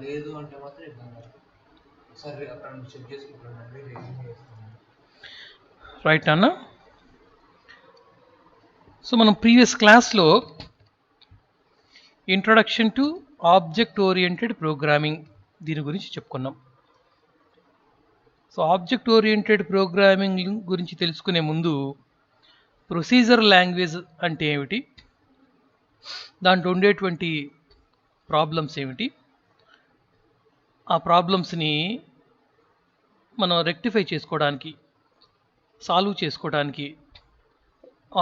లేదు అంటే మాత్రం ఇబ్బంది. ఒకసారి అక్కడ చెక్ చేసుకుంటానండి, రేటింగ్ చేస్తాను. రైట్ అన్న. సో మనం ప్రీవియస్ క్లాస్లో introduction to object oriented programming దీని గురించి చెప్పుకున్నాం. సో ఆబ్జెక్ట్ ఓరియంటెడ్ ప్రోగ్రామింగ్ గురించి తెలుసుకునే ముందు ప్రొసీజర్ లాంగ్వేజ్ అంటే ఏమిటి, దాంట్లో ఉండేటువంటి ప్రాబ్లమ్స్ ఏమిటి, ఆ ప్రాబ్లమ్స్ని మనం రెక్టిఫై చేసుకోవడానికి, సాల్వ్ చేసుకోవడానికి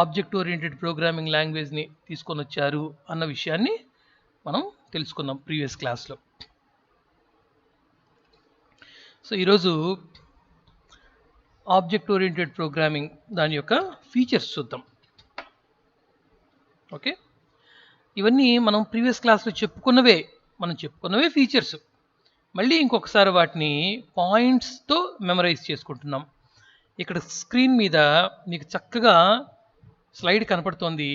ఆబ్జెక్ట్ ఓరియంటెడ్ ప్రోగ్రామింగ్ లాంగ్వేజ్ని తీసుకొని వచ్చారు అన్న విషయాన్ని మనం తెలుసుకున్నాం ప్రీవియస్ క్లాస్లో. సో ఈరోజు ఆబ్జెక్ట్ ఓరియంటెడ్ ప్రోగ్రామింగ్ దాని యొక్క ఫీచర్స్ చూద్దాం. ఓకే, ఇవన్నీ మనం ప్రీవియస్ క్లాస్లో చెప్పుకున్నవే ఫీచర్స్. మళ్ళీ ఇంకొకసారి వాటిని పాయింట్స్తో మెమరైజ్ చేసుకుంటున్నాం. ఇక్కడ స్క్రీన్ మీద మీకు చక్కగా స్లైడ్ కనపడుతోంది,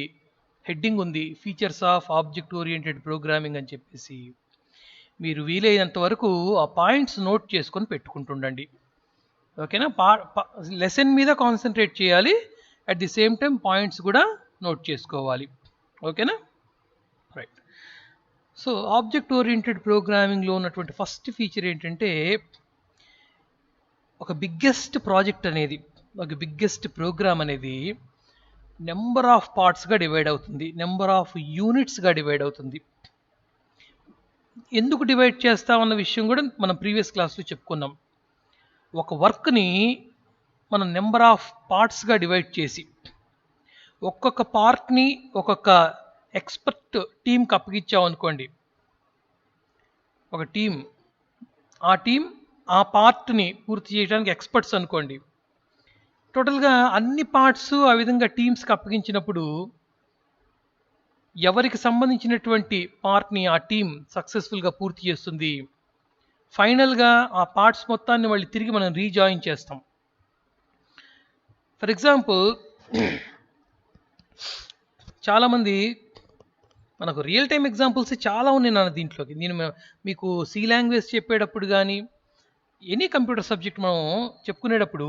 హెడ్డింగ్ ఉంది features of object oriented programming అని చెప్పేసి. మీరు వీలైనంత వరకు ఆ పాయింట్స్ నోట్ చేసుకొని పెట్టుకుంటుండండి. ఓకేనా? లెసన్ మీద కాన్సన్ట్రేట్ చేయాలి, at the same time points కూడా నోట్ చేసుకోవాలి. ఓకేనా? రైట్. సో ఆబ్జెక్ట్ ఓరియంటెడ్ ప్రోగ్రామింగ్లో ఉన్నటువంటి ఫస్ట్ ఫీచర్ ఏంటంటే, ఒక బిగ్గెస్ట్ ప్రోగ్రామ్ అనేది నెంబర్ ఆఫ్ పార్ట్స్గా డివైడ్ అవుతుంది, నెంబర్ ఆఫ్ యూనిట్స్గా డివైడ్ అవుతుంది. ఎందుకు డివైడ్ చేస్తామన్న విషయం కూడా మనం ప్రీవియస్ క్లాస్లో చెప్పుకున్నాం. ఒక వర్క్ని మనం నెంబర్ ఆఫ్ పార్ట్స్గా డివైడ్ చేసి ఒక్కొక్క పార్ట్ని ఒక్కొక్క ఎక్స్పర్ట్ టీంకి అప్పగించామనుకోండి. ఒక టీం, ఆ పార్ట్ని పూర్తి చేయడానికి ఎక్స్పర్ట్స్ అనుకోండి. టోటల్గా అన్ని పార్ట్స్ ఆ విధంగా టీమ్స్కి అప్పగించినప్పుడు ఎవరికి సంబంధించినటువంటి పార్ట్ని ఆ టీం సక్సెస్ఫుల్గా పూర్తి చేస్తుంది. ఫైనల్గా ఆ పార్ట్స్ మొత్తాన్ని మళ్ళీ తిరిగి మనం రీజాయిన్ చేస్తాం. ఫర్ ఎగ్జాంపుల్, చాలామంది మనకు రియల్ టైం ఎగ్జాంపుల్స్ చాలా ఉన్నాయి నాన్న దీంట్లోకి. నేను మీకు సి లాంగ్వేజ్ చెప్పేటప్పుడు కానీ ఎనీ కంప్యూటర్ సబ్జెక్ట్ మనం చెప్పుకునేటప్పుడు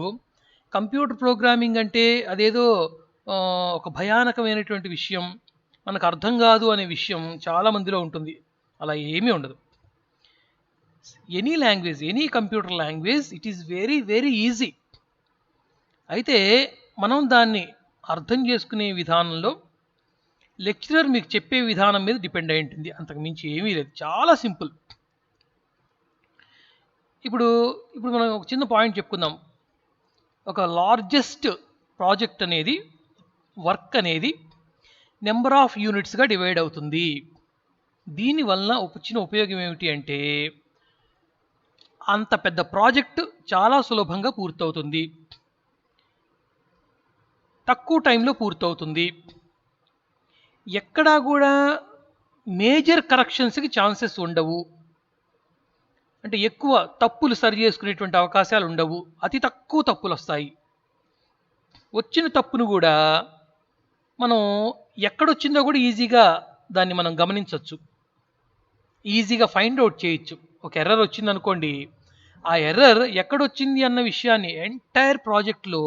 కంప్యూటర్ ప్రోగ్రామింగ్ అంటే అదేదో ఒక భయానకమైనటువంటి విషయం, మనకు అర్థం కాదు అనే విషయం చాలా మందిలో ఉంటుంది. అలా ఏమీ ఉండదు. Any language, any computer language, it is very very easy. అయితే మనం దాన్ని అర్థం చేసుకునే విధానంలో లెక్చరర్ మీకు చెప్పే విధానం మీద డిపెండ్ అయి ఉంటుంది, అంతకు మించి ఏమీ లేదు. చాలా సింపుల్. ఇప్పుడు మనం ఒక చిన్న పాయింట్ చెప్పుకుందాం. ఒక లార్జెస్ట్ ప్రాజెక్ట్ అనేది, వర్క్ అనేది నెంబర్ ఆఫ్ యూనిట్స్గా డివైడ్ అవుతుంది. దీనివల్ల వచ్చిన ఉపయోగం ఏమిటి అంటే, అంత పెద్ద ప్రాజెక్ట్ చాలా సులభంగా పూర్తవుతుంది, తక్కువ టైంలో పూర్తవుతుంది. ఎక్కడా కూడా మేజర్ కరెక్షన్స్కి ఛాన్సెస్ ఉండవు. అంటే ఎక్కువ తప్పులు సరి చేసుకునేటువంటి అవకాశాలు ఉండవు, అతి తక్కువ తప్పులు వస్తాయి. వచ్చిన తప్పును కూడా మనం ఎక్కడొచ్చిందో కూడా ఈజీగా దాన్ని మనం గమనించవచ్చు, ఈజీగా ఫైండ్ అవుట్ చేయొచ్చు. ఒక ఎర్రర్ వచ్చిందనుకోండి, ఆ ఎర్రర్ ఎక్కడొచ్చింది అన్న విషయాన్ని, ఎంటైర్ ప్రాజెక్ట్లో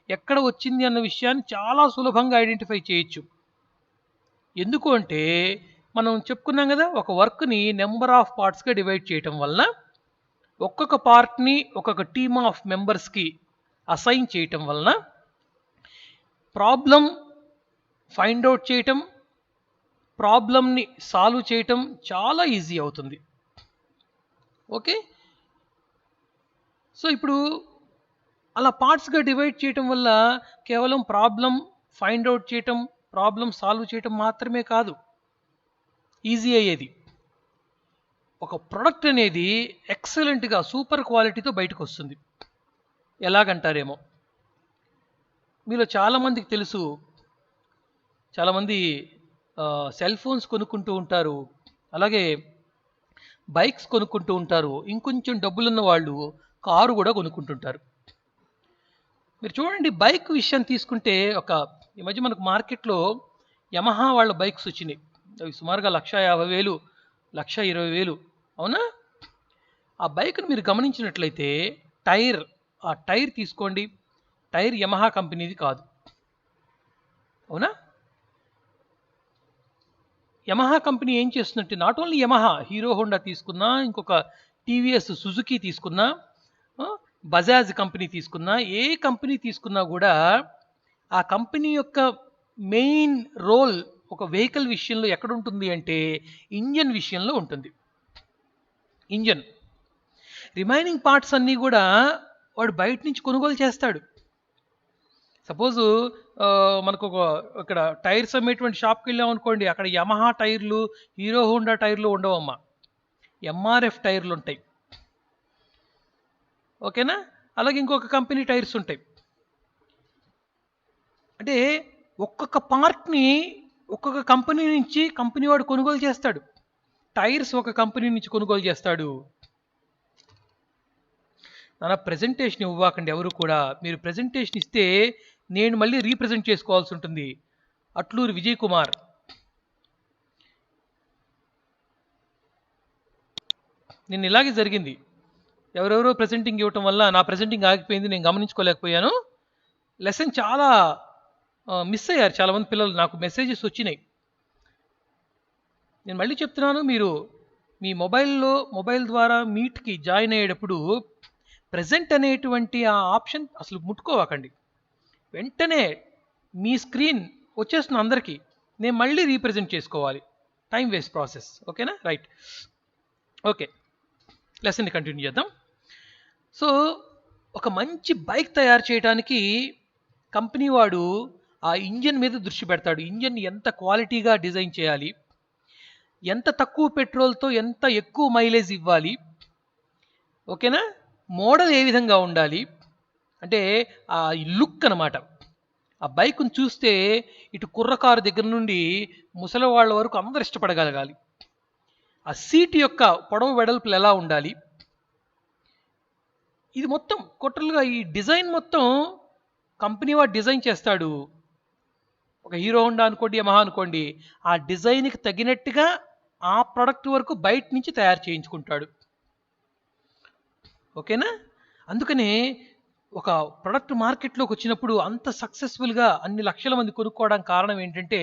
ఎక్కడ వచ్చింది అన్న విషయాన్ని చాలా సులభంగా ఐడెంటిఫై చేయొచ్చు. ఎందుకు అంటే మనం చెప్పుకున్నాం కదా, ఒక వర్క్ని నెంబర్ ఆఫ్ పార్ట్స్గా డివైడ్ చేయటం వలన, ఒక్కొక్క పార్ట్ని ఒక్కొక్క టీమ్ ఆఫ్ మెంబర్స్కి అసైన్ చేయటం వలన ప్రాబ్లం ఫైండ్ అవుట్ చేయటం, ప్రాబ్లంని సాల్వ్ చేయటం చాలా ఈజీ అవుతుంది. ఓకే, సో ఇప్పుడు అలా పార్ట్స్గా డివైడ్ చేయటం వల్ల కేవలం ప్రాబ్లం ఫైండ్ అవుట్ చేయటం, ప్రాబ్లం సాల్వ్ చేయటం మాత్రమే కాదు ఈజీ అయ్యేది, ఒక ప్రొడక్ట్ అనేది ఎక్సలెంట్గా సూపర్ క్వాలిటీతో బయటకు వస్తుంది. ఎలాగంటారేమో, మీలో చాలామందికి తెలుసు, చాలామంది సెల్ ఫోన్స్ కొనుక్కుంటూ ఉంటారు, అలాగే బైక్స్ కొనుక్కుంటూ ఉంటారు, ఇంకొంచెం డబ్బులున్న వాళ్ళు కారు కూడా కొనుక్కుంటుంటారు. మీరు చూడండి, బైక్ విషయం తీసుకుంటే, ఈ మధ్య మనకు మార్కెట్లో యమహా వాళ్ళ బైక్స్ వచ్చినాయి. అవి సుమారుగా 1,50,000, 1,20,000 అవునా? ఆ బైక్ను మీరు గమనించినట్లయితే టైర్, ఆ టైర్ తీసుకోండి, టైర్ యమహా కంపెనీది కాదు, అవునా? యమహా కంపెనీ ఏం చేస్తుందంటే not only Yamaha, hero Honda తీసుకున్నా, ఇంకొక టీవీఎస్ సుజుకి తీసుకున్నా, బజాజ్ కంపెనీ తీసుకున్నా, ఏ కంపెనీ తీసుకున్నా కూడా ఆ కంపెనీ యొక్క మెయిన్ రోల్ ఒక వెహికల్ విషయంలో ఎక్కడ ఉంటుంది అంటే ఇంజన్ విషయంలో ఉంటుంది. ఇంజన్ రిమైనింగ్ పార్ట్స్ అన్నీ కూడా వాడు బయట నుంచి కొనుగోలు చేస్తాడు. సపోజు మనకు ఇక్కడ టైర్స్ అమ్మేటువంటి షాప్కి వెళ్ళాం అనుకోండి, అక్కడ యమహా టైర్లు, హీరో హోండా టైర్లు ఉండవమ్మా, ఎంఆర్ఎఫ్ టైర్లు ఉంటాయి, ఓకేనా? అలాగే ఇంకొక కంపెనీ టైర్స్ ఉంటాయి. అంటే ఒక్కొక్క పార్ట్ని ఒక్కొక్క కంపెనీ నుంచి కంపెనీ వాడు కొనుగోలు చేస్తాడు. టైర్స్ ఒక కంపెనీ నుంచి కొనుగోలు చేస్తాడు. నా ప్రజెంటేషన్ ఇవ్వకండి ఎవరు కూడా. మీరు ప్రజెంటేషన్ ఇస్తే నేను మళ్ళీ రీప్రజెంట్ చేసుకోవాల్సి ఉంటుంది. అట్లూరి విజయ్ కుమార్. నిన్న ఇలాగే జరిగింది. ఎవరెవరో ప్రెజెంటింగ్ ఇవ్వటం వల్ల నా ప్రెజెంటింగ్ ఆగిపోయింది, నేను గమనించుకోలేకపోయాను. లెసన్ చాలా మిస్ అయ్యారు చాలామంది పిల్లలు, నాకు మెసేజెస్ వచ్చినాయి. నేను మళ్ళీ చెప్తున్నాను, మీరు మీ మొబైల్ ద్వారా మీట్కి జాయిన్ అయ్యేటప్పుడు ప్రెజెంట్ అనేటువంటి ఆ ఆప్షన్ అసలు ముట్టుకోవకండి. వెంటనే మీ స్క్రీన్ వచ్చేస్తున్న అందరికీ, నేను మళ్ళీ రీప్రజెంట్ చేసుకోవాలి, టైం వేస్ట్ ప్రాసెస్. ఓకేనా? రైట్, ఓకే, లెసన్ని కంటిన్యూ చేద్దాం. సో ఒక మంచి బైక్ తయారు చేయడానికి కంపెనీ వాడు ఆ ఇంజన్ మీద దృష్టి పెడతాడు. ఇంజన్ ఎంత క్వాలిటీగా డిజైన్ చేయాలి, ఎంత తక్కువ పెట్రోల్తో ఎంత ఎక్కువ మైలేజ్ ఇవ్వాలి, ఓకేనా? మోడల్ ఏ విధంగా ఉండాలి అంటే ఆ లుక్ అన్నమాట. ఆ బైక్ను చూస్తే ఇటు కుర్రకారు దగ్గర నుండి ముసలి వాళ్ళ వరకు అందరు ఇష్టపడగలగాలి. ఆ సీట్ యొక్క పొడవు వెడల్పులు ఎలా ఉండాలి, ఇది మొత్తం కొట్టలుగా ఈ డిజైన్ మొత్తం కంపెనీ వాడు డిజైన్ చేస్తాడు. ఒక హీరో హోండా అనుకోండి, యమహా అనుకోండి, ఆ డిజైన్కి తగినట్టుగా ఆ ప్రోడక్ట్ వరకు బయట నుంచి తయారు చేయించుకుంటాడు. ఓకేనా? అందుకనే ఒక ప్రోడక్ట్ మార్కెట్లోకి వచ్చినప్పుడు అంత సక్సెస్ఫుల్గా అన్ని లక్షల మంది కొనుక్కోవడానికి కారణం ఏంటంటే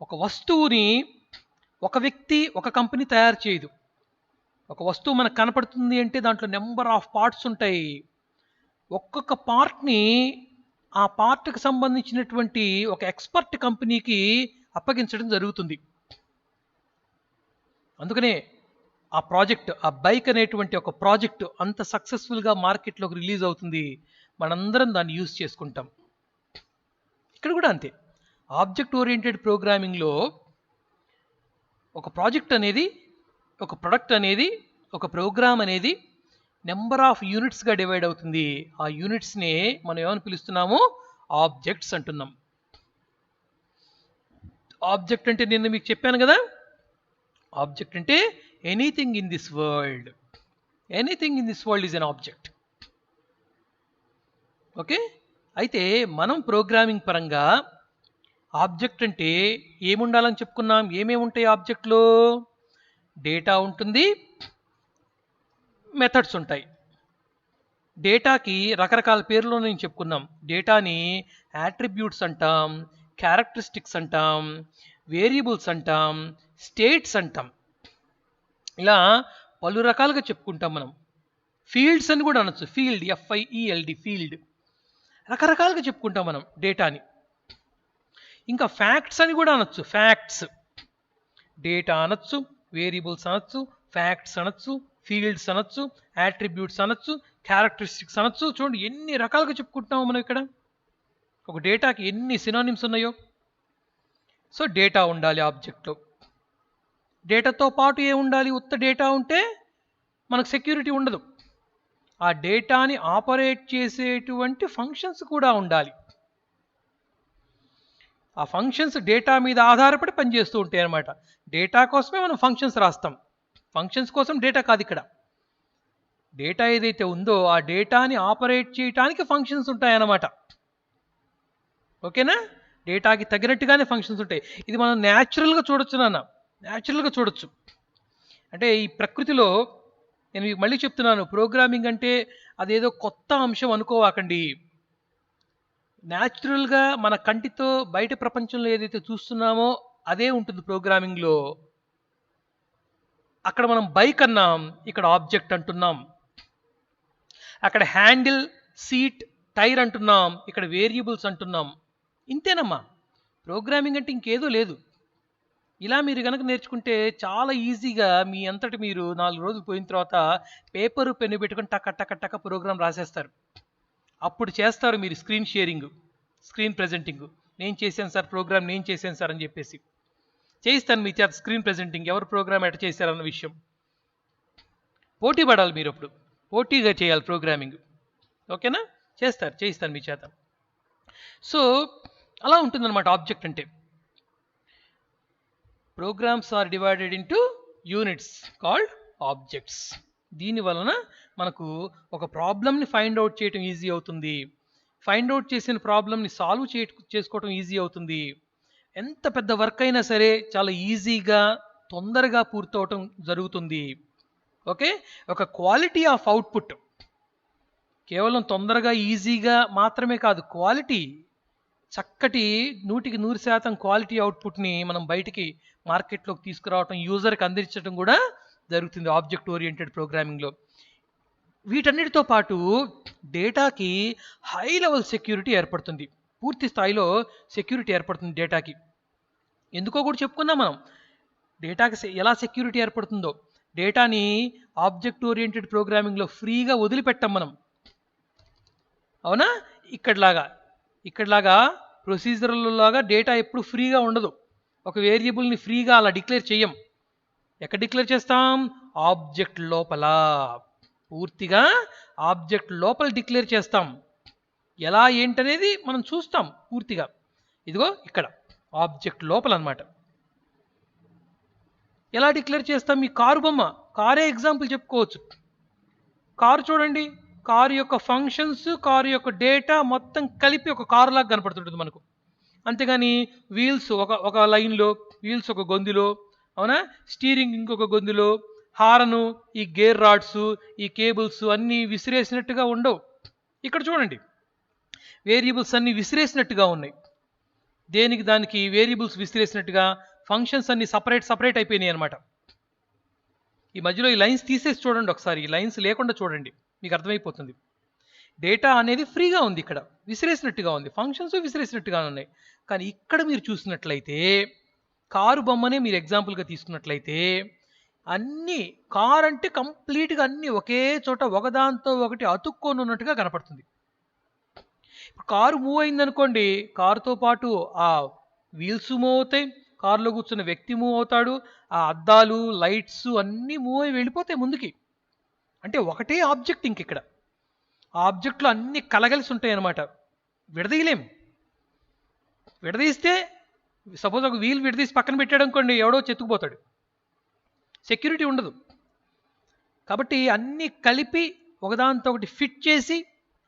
ఒక వస్తువుని ఒక వ్యక్తి ఒక కంపెనీ తయారు చేయదు. ఒక వస్తువు మనకు కనపడుతుంది అంటే దాంట్లో నెంబర్ ఆఫ్ పార్ట్స్ ఉంటాయి. ఒక్కొక్క పార్ట్ని ఆ పార్ట్కి సంబంధించినటువంటి ఒక ఎక్స్పర్ట్ కంపెనీకి అప్పగించడం జరుగుతుంది. అందుకనే ఆ ప్రాజెక్ట్, ఆ బైక్ అనేటువంటి ఒక ప్రాజెక్ట్ అంత సక్సెస్ఫుల్గా మార్కెట్లోకి రిలీజ్ అవుతుంది. మనందరం దాన్ని యూజ్ చేసుకుంటాం. ఇక్కడ కూడా అంతే. ఆబ్జెక్ట్ ఓరియంటెడ్ ప్రోగ్రామింగ్లో ఒక ప్రాజెక్ట్ అనేది, ఒక ప్రొడక్ట్ అనేది, ఒక ప్రోగ్రామ్ అనేది నెంబర్ ఆఫ్ యూనిట్స్గా డివైడ్ అవుతుంది. ఆ యూనిట్స్ని మనం ఏమని పిలుస్తున్నాము? ఆబ్జెక్ట్స్ అంటున్నాం. ఆబ్జెక్ట్ అంటే నేను మీకు చెప్పాను కదా, ఆబ్జెక్ట్ అంటే anything in this world, anything in this world is an object. Okay? అయితే మనం ప్రోగ్రామింగ్ పరంగా ఆబ్జెక్ట్ అంటే ఏముండాలని చెప్పుకున్నాం? ఏమేమి ఉంటాయి ఆబ్జెక్ట్లో? డేటా ఉంటుంది, మెథడ్స్ ఉంటాయి. డేటాకి రకరకాల పేర్లు నేను చెప్పుకున్నాం. డేటాని యాట్రిబ్యూట్స్ అంటాం, క్యారెక్టరిస్టిక్స్ అంటాం, వేరియబుల్స్ అంటాం, స్టేట్స్ అంటాం. ఇలా పలు రకాలుగా చెప్పుకుంటాం మనం. ఫీల్డ్స్ అని కూడా అనొచ్చు, ఫీల్డ్, FIELD, ఫీల్డ్. రకరకాలుగా చెప్పుకుంటాం మనం డేటాని. ఇంకా ఫ్యాక్ట్స్ అని కూడా అనొచ్చు, ఫ్యాక్ట్స్. డేటా అనొచ్చు, వేరియబుల్స్ అనొచ్చు, ఫ్యాక్ట్స్ అనొచ్చు, ఫీల్డ్స్ అనొచ్చు, యాట్రిబ్యూట్స్ అనొచ్చు, క్యారెక్టరిస్టిక్స్ అనొచ్చు. చూడండి ఎన్ని రకాలుగా చెప్పుకుంటున్నాము మనం ఇక్కడ. ఒక డేటాకి ఎన్ని సినానిమ్స్ ఉన్నాయో. సో డేటా ఉండాలి ఆబ్జెక్ట్లో. డేటాతో పాటు ఏముండాలి? ఉత్త డేటా ఉంటే మనకు సెక్యూరిటీ ఉండదు. ఆ డేటాని ఆపరేట్ చేసేటువంటి ఫంక్షన్స్ కూడా ఉండాలి. ఆ ఫంక్షన్స్ డేటా మీద ఆధారపడి పనిచేస్తూ ఉంటాయి అన్నమాట. డేటా కోసమే మనం ఫంక్షన్స్ రాస్తాం, ఫంక్షన్స్ కోసం డేటా కాదు ఇక్కడ. డేటా ఏదైతే ఉందో ఆ డేటాని ఆపరేట్ చేయడానికి ఫంక్షన్స్ ఉంటాయన్నమాట. ఓకేనా? డేటాకి తగినట్టుగానే ఫంక్షన్స్ ఉంటాయి. ఇది మనం న్యాచురల్గా చూడొచ్చు నాన్న, న్యాచురల్గా చూడొచ్చు. అంటే ఈ ప్రకృతిలో నేను మీకు మళ్ళీ చెప్తున్నాను, ప్రోగ్రామింగ్ అంటే అదేదో కొత్త అంశం అనుకోవాకండి. న్యాచురల్గా మన కంటితో బయట ప్రపంచంలో ఏదైతే చూస్తున్నామో అదే ఉంటుంది ప్రోగ్రామింగ్లో. అక్కడ మనం బైక్ అన్నాం, ఇక్కడ ఆబ్జెక్ట్ అంటున్నాం. అక్కడ హ్యాండిల్, సీట్, టైర్ అంటున్నాం, ఇక్కడ వేరియబుల్స్ అంటున్నాం. ఇంతేనమ్మా, ప్రోగ్రామింగ్ అంటే ఇంకేదో లేదు. ఇలా మీరు కనుక నేర్చుకుంటే చాలా ఈజీగా మీ అంతటి మీరు 4 రోజులు పోయిన తర్వాత పేపరు పెన్ను పెట్టుకొని టక టక టక ప్రోగ్రామ్ రాసేస్తారు. అప్పుడు చేస్తారు మీరు స్క్రీన్ షేరింగ్, స్క్రీన్ ప్రెజెంటింగ్. నేను చేశాను సార్ ప్రోగ్రామ్, నేను చేశాను సార్ అని చెప్పేసి చేయిస్తాను మీ చేత స్క్రీన్ ప్రెజెంటింగ్, ఎవరు ప్రోగ్రామ్ ఎట చేశారన్న విషయం. పోటీ పడాలి మీరు, అప్పుడు పోటీగా చేయాలి ప్రోగ్రామింగ్. ఓకేనా? చేయిస్తాను మీ చేత. సో అలా ఉంటుందన్నమాట ఆబ్జెక్ట్ అంటే. Programs are divided into units called objects. దీని వలన మనకు ఒక ప్రాబ్లమ్ని ఫైండ్ అవుట్ చేయటం ఈజీ అవుతుంది. ఫైండ్ అవుట్ చేసిన ప్రాబ్లమ్ని సాల్వ్ చేసుకోవటం ఈజీ అవుతుంది. ఎంత పెద్ద వర్క్ అయినా సరే చాలా ఈజీగా తొందరగా పూర్తవటం జరుగుతుంది. ఓకే, ఒక క్వాలిటీ ఆఫ్ అవుట్పుట్, కేవలం తొందరగా ఈజీగా మాత్రమే కాదు, క్వాలిటీ, చక్కటి 100కి 100% క్వాలిటీ అవుట్పుట్ని మనం బయటికి మార్కెట్లోకి తీసుకురావటం, యూజర్కి అందించడం కూడా జరుగుతుంది ఆబ్జెక్ట్ ఓరియంటెడ్ ప్రోగ్రామింగ్లో. వీటన్నిటితో పాటు డేటాకి హై లెవెల్ సెక్యూరిటీ ఏర్పడుతుంది, పూర్తి స్థాయిలో సెక్యూరిటీ ఏర్పడుతుంది డేటాకి. ఎందుకో కూడా చెప్పుకున్నాం మనం, డేటాకి ఎలా సెక్యూరిటీ ఏర్పడుతుందో. డేటాని ఆబ్జెక్ట్ ఓరియంటెడ్ ప్రోగ్రామింగ్లో ఫ్రీగా వదిలిపెట్టాం మనం, అవునా? ఇక్కడలాగా ప్రొసీజర్లలాగా డేటా ఎప్పుడు ఫ్రీగా ఉండదు. ఒక వేరియబుల్ని ఫ్రీగా అలా డిక్లేర్ చేయం. ఎక్కడ డిక్లేర్ చేస్తాం? ఆబ్జెక్ట్ లోపల, పూర్తిగా ఆబ్జెక్ట్ లోపల డిక్లేర్ చేస్తాం. ఎలా ఏంటనేది మనం చూస్తాం పూర్తిగా. ఇదిగో ఇక్కడ ఆబ్జెక్ట్ లోపల అన్నమాట. ఎలా డిక్లేర్ చేస్తాం? మీ కారు బొమ్మ, కారే ఎగ్జాంపుల్ చెప్పుకోవచ్చు. కారు చూడండి, కారు యొక్క ఫంక్షన్స్, కారు యొక్క డేటా మొత్తం కలిపి ఒక కారు లాగా కనపడుతుంటుంది మనకు. అంతేగాని వీల్స్ ఒక లైన్లో, వీల్స్ ఒక గొంతులో, అవునా, స్టీరింగ్ ఇంకొక గొంతులో, హారను, ఈ గేర్ రాడ్స్, ఈ కేబుల్స్ అన్నీ విసిరేసినట్టుగా ఉండవు. ఇక్కడ చూడండి, వేరియబుల్స్ అన్నీ విసిరేసినట్టుగా ఉన్నాయి. దేనికి దానికి వేరియబుల్స్ విసిరేసినట్టుగా, ఫంక్షన్స్ అన్నీ సపరేట్ అయిపోయినాయి అనమాట. ఈ మధ్యలో ఈ లైన్స్ తీసేసి చూడండి ఒకసారి, ఈ లైన్స్ లేకుండా చూడండి, మీకు అర్థమైపోతుంది. డేటా అనేది ఫ్రీగా ఉంది, ఇక్కడ విసిరేసినట్టుగా ఉంది, ఫంక్షన్స్ విసిరేసినట్టుగా ఉన్నాయి. కానీ ఇక్కడ మీరు చూసినట్లయితే, కారు బొమ్మనే మీరు ఎగ్జాంపుల్గా తీసుకున్నట్లయితే, అన్నీ కార్ అంటే కంప్లీట్గా అన్నీ ఒకే చోట ఒకదాంతో ఒకటి అతుక్కొని ఉన్నట్టుగా కనపడుతుంది. కారు మూవ్ అయిందనుకోండి, కారుతో పాటు ఆ వీల్స్ మూవ్ అవుతాయి, కారులో కూర్చున్న వ్యక్తి మూవ్ అవుతాడు, ఆ అద్దాలు, లైట్స్ అన్నీ మూవ్ అయి వెళ్ళిపోతాయి ముందుకి. అంటే ఒకటే ఆబ్జెక్ట్. ఇక్కడ ఆ ఆబ్జెక్ట్లో అన్నీ కలగలిసి ఉంటాయి అన్నమాట, విడదీయలేము. విడదీస్తే సపోజ్ ఒక వీల్ విడదీసి పక్కన పెట్టాడు అనుకోండి, ఎవడో చెత్తుకుపోతాడు, సెక్యూరిటీ ఉండదు. కాబట్టి అన్నీ కలిపి ఒకదాంతో ఒకటి ఫిట్ చేసి,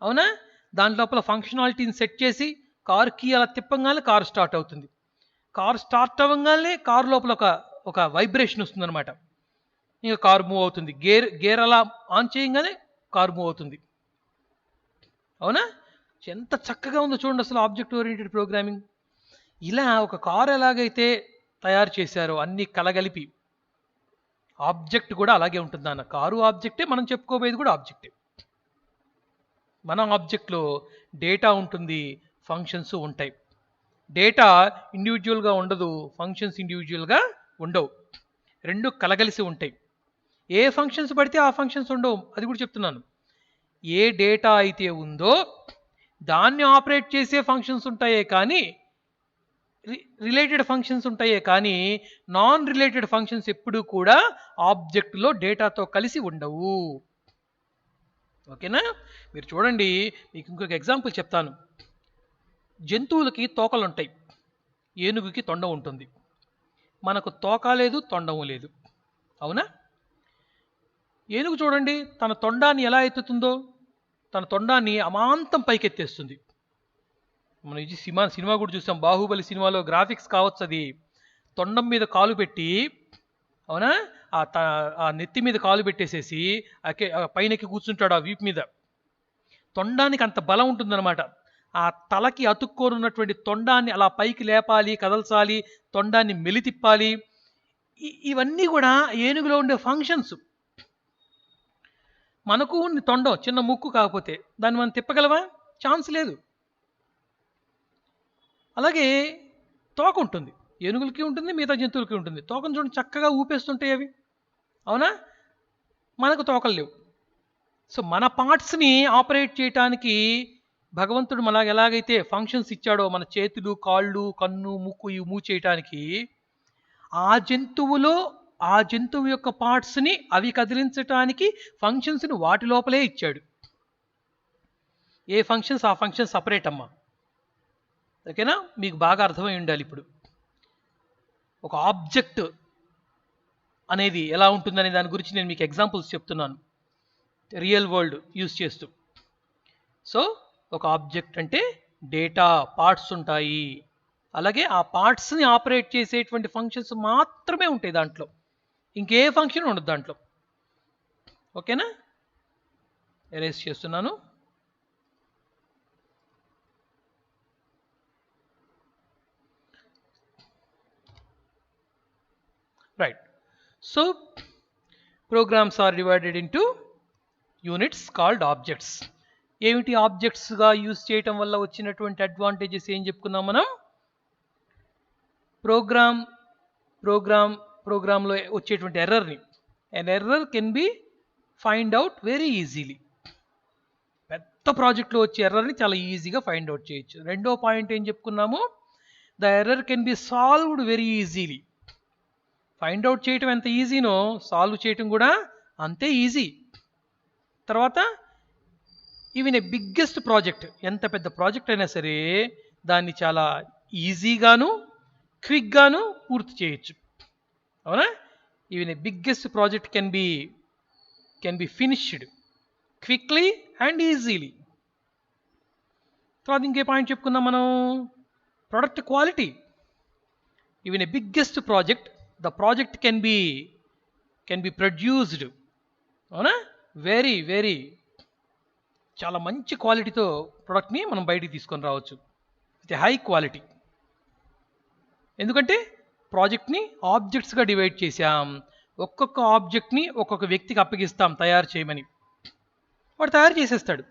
అవునా, దాని లోపల ఫంక్షనాలిటీని సెట్ చేసి, కారు కీ అలా తిప్పంగానే కారు స్టార్ట్ అవుతుంది. కారు స్టార్ట్ అవ్వగానే కారు లోపల ఒక వైబ్రేషన్ వస్తుంది అనమాట, ఇంకా కారు మూవ్ అవుతుంది. గేర్ అలా ఆన్ చేయగానే కారు మూవ్ అవుతుంది. అవునా? ఎంత చక్కగా ఉందో చూడండి అసలు ఆబ్జెక్ట్ ఓరియంటెడ్ ప్రోగ్రామింగ్. ఇలా ఒక కారు ఎలాగైతే తయారు చేశారో అన్నీ కలగలిపి, ఆబ్జెక్ట్ కూడా అలాగే ఉంటుంది అన్న. కారు ఆబ్జెక్టే, మనం చెప్పుకోబోయేది కూడా ఆబ్జెక్టే. మన ఆబ్జెక్ట్లో డేటా ఉంటుంది, ఫంక్షన్స్ ఉంటాయి. డేటా ఇండివిజువల్గా ఉండదు, ఫంక్షన్స్ ఇండివిజువల్గా ఉండవు, రెండు కలగలిసి ఉంటాయి. ఏ ఫంక్షన్స్ పడితే ఆ ఫంక్షన్స్ ఉండవు, అది కూడా చెప్తున్నాను. ఏ డేటా అయితే ఉందో దాన్ని ఆపరేట్ చేసే ఫంక్షన్స్ ఉంటాయే కానీ, రిలేటెడ్ ఫంక్షన్స్ ఉంటాయే కానీ, నాన్ రిలేటెడ్ ఫంక్షన్స్ ఎప్పుడూ కూడా ఆబ్జెక్ట్లో డేటాతో కలిసి ఉండవు. ఓకేనా? మీరు చూడండి, మీకు ఇంకొక ఎగ్జాంపుల్ చెప్తాను. జంతువులకి తోకలు ఉంటాయి, ఏనుగుకి తొండం ఉంటుంది. మనకు తోక లేదు, తొండము లేదు, అవునా? ఏనుగు చూడండి, తన తొండాన్ని ఎలా ఎత్తుతుందో, తన తొండాన్ని అమాంతం పైకెత్తేస్తుంది. మనం ఇది సినిమా కూడా చూసాం, బాహుబలి సినిమాలో గ్రాఫిక్స్ కావచ్చు, అది తొండం మీద కాలు పెట్టి, అవునా, ఆ నెత్తి మీద కాలు పెట్టేసేసి ఆ పైనకి కూర్చుంటాడు ఆ వీపు మీద. తొండానికి అంత బలం ఉంటుందన్నమాట. ఆ తలకి అతుక్కోనున్నటువంటి తొండాన్ని అలా పైకి లేపాలి, కదల్చాలి, తొండాన్ని మెలితిప్పాలి. ఇవన్నీ కూడా ఏనుగులో ఉండే ఫంక్షన్స్. మనకు ఉంది తొండం, చిన్న ముక్కు, కాకపోతే దాన్ని మనం తిప్పగలవా? ఛాన్స్ లేదు. అలాగే తోక ఉంటుంది, ఏనుగులకి ఉంటుంది, మిగతా జంతువులకి ఉంటుంది. తోకను చూడండి, చక్కగా ఊపేస్తుంటాయి అవి, అవునా? మనకు తోకలు లేవు. సో మన పార్ట్స్ని ఆపరేట్ చేయటానికి భగవంతుడు మనకు ఎలాగైతే ఫంక్షన్స్ ఇచ్చాడో, మన చేతులు, కాళ్ళు, కన్ను, ముక్కు ఇవి మూవ్ చేయటానికి, ఆ జంతువు యొక్క పార్ట్స్ని అవి కదిలించటానికి ఫంక్షన్స్ని వాటి లోపలే ఇచ్చాడు. ఏ ఫంక్షన్స్ ఆ ఫంక్షన్ సపరేట్ అమ్మా. ఓకేనా? మీకు బాగా అర్థమై ఉండాలి. ఇప్పుడు ఒక ఆబ్జెక్ట్ అనేది ఎలా ఉంటుందనే దాని గురించి నేను మీకు ఎగ్జాంపుల్స్ చెప్తున్నాను, రియల్ వరల్డ్ యూజ్ చేస్తూ. సో ఒక ఆబ్జెక్ట్ అంటే డేటా, పార్ట్స్ ఉంటాయి. అలాగే ఆ పార్ట్స్ని ఆపరేట్ చేసేటువంటి ఫంక్షన్స్ మాత్రమే ఉంటాయి దాంట్లో, ఇంకే ఫంక్షన్ ఉండదు దాంట్లో. ఓకేనా? ఎరేజ్ చేస్తున్నాను. Right. So programs are divided into units called objects. ఏమిటి ఆబ్జెక్ట్స్గా యూజ్ చేయటం వల్ల వచ్చినటువంటి అడ్వాంటేజెస్ ఏం చెప్పుకున్నాం మనం? ప్రోగ్రామ్లో వచ్చేటువంటి ఎర్రర్ని, an error can be find out very easily. పెద్ద ప్రాజెక్ట్లో వచ్చే ఎర్రర్ని చాలా ఈజీగా ఫైండ్ అవుట్ చేయొచ్చు. రెండో పాయింట్ ఏం చెప్పుకున్నాము? The error can be solved very easily. Find out చేయటం ఎంత ఈజీనో సాల్వ్ చేయటం కూడా అంతే ఈజీ. తర్వాత ఈవెన్ ఏ బిగ్గెస్ట్ ప్రాజెక్ట్, ఎంత పెద్ద ప్రాజెక్ట్ అయినా సరే దాన్ని చాలా ఈజీగాను క్విక్గాను పూర్తి చేయొచ్చు, అవునా? Even a biggest project can be finished quickly and easily. తర్వాత ఇంకే పాయింట్ చెప్పుకుందాం మనం, product quality. Even a biggest project, the project can be produced, అవునా? వెరీ చాలా మంచి క్వాలిటీతో ప్రొడక్ట్ని మనం బయటికి తీసుకొని రావచ్చు విత్ హై క్వాలిటీ. ఎందుకంటే ప్రాజెక్ట్ని ఆబ్జెక్ట్స్గా డివైడ్ చేసాం. ఒక్కొక్క ఆబ్జెక్ట్ని ఒక్కొక్క వ్యక్తికి అప్పగిస్తాం తయారు చేయమని, వాడు తయారు చేసేస్తాడు.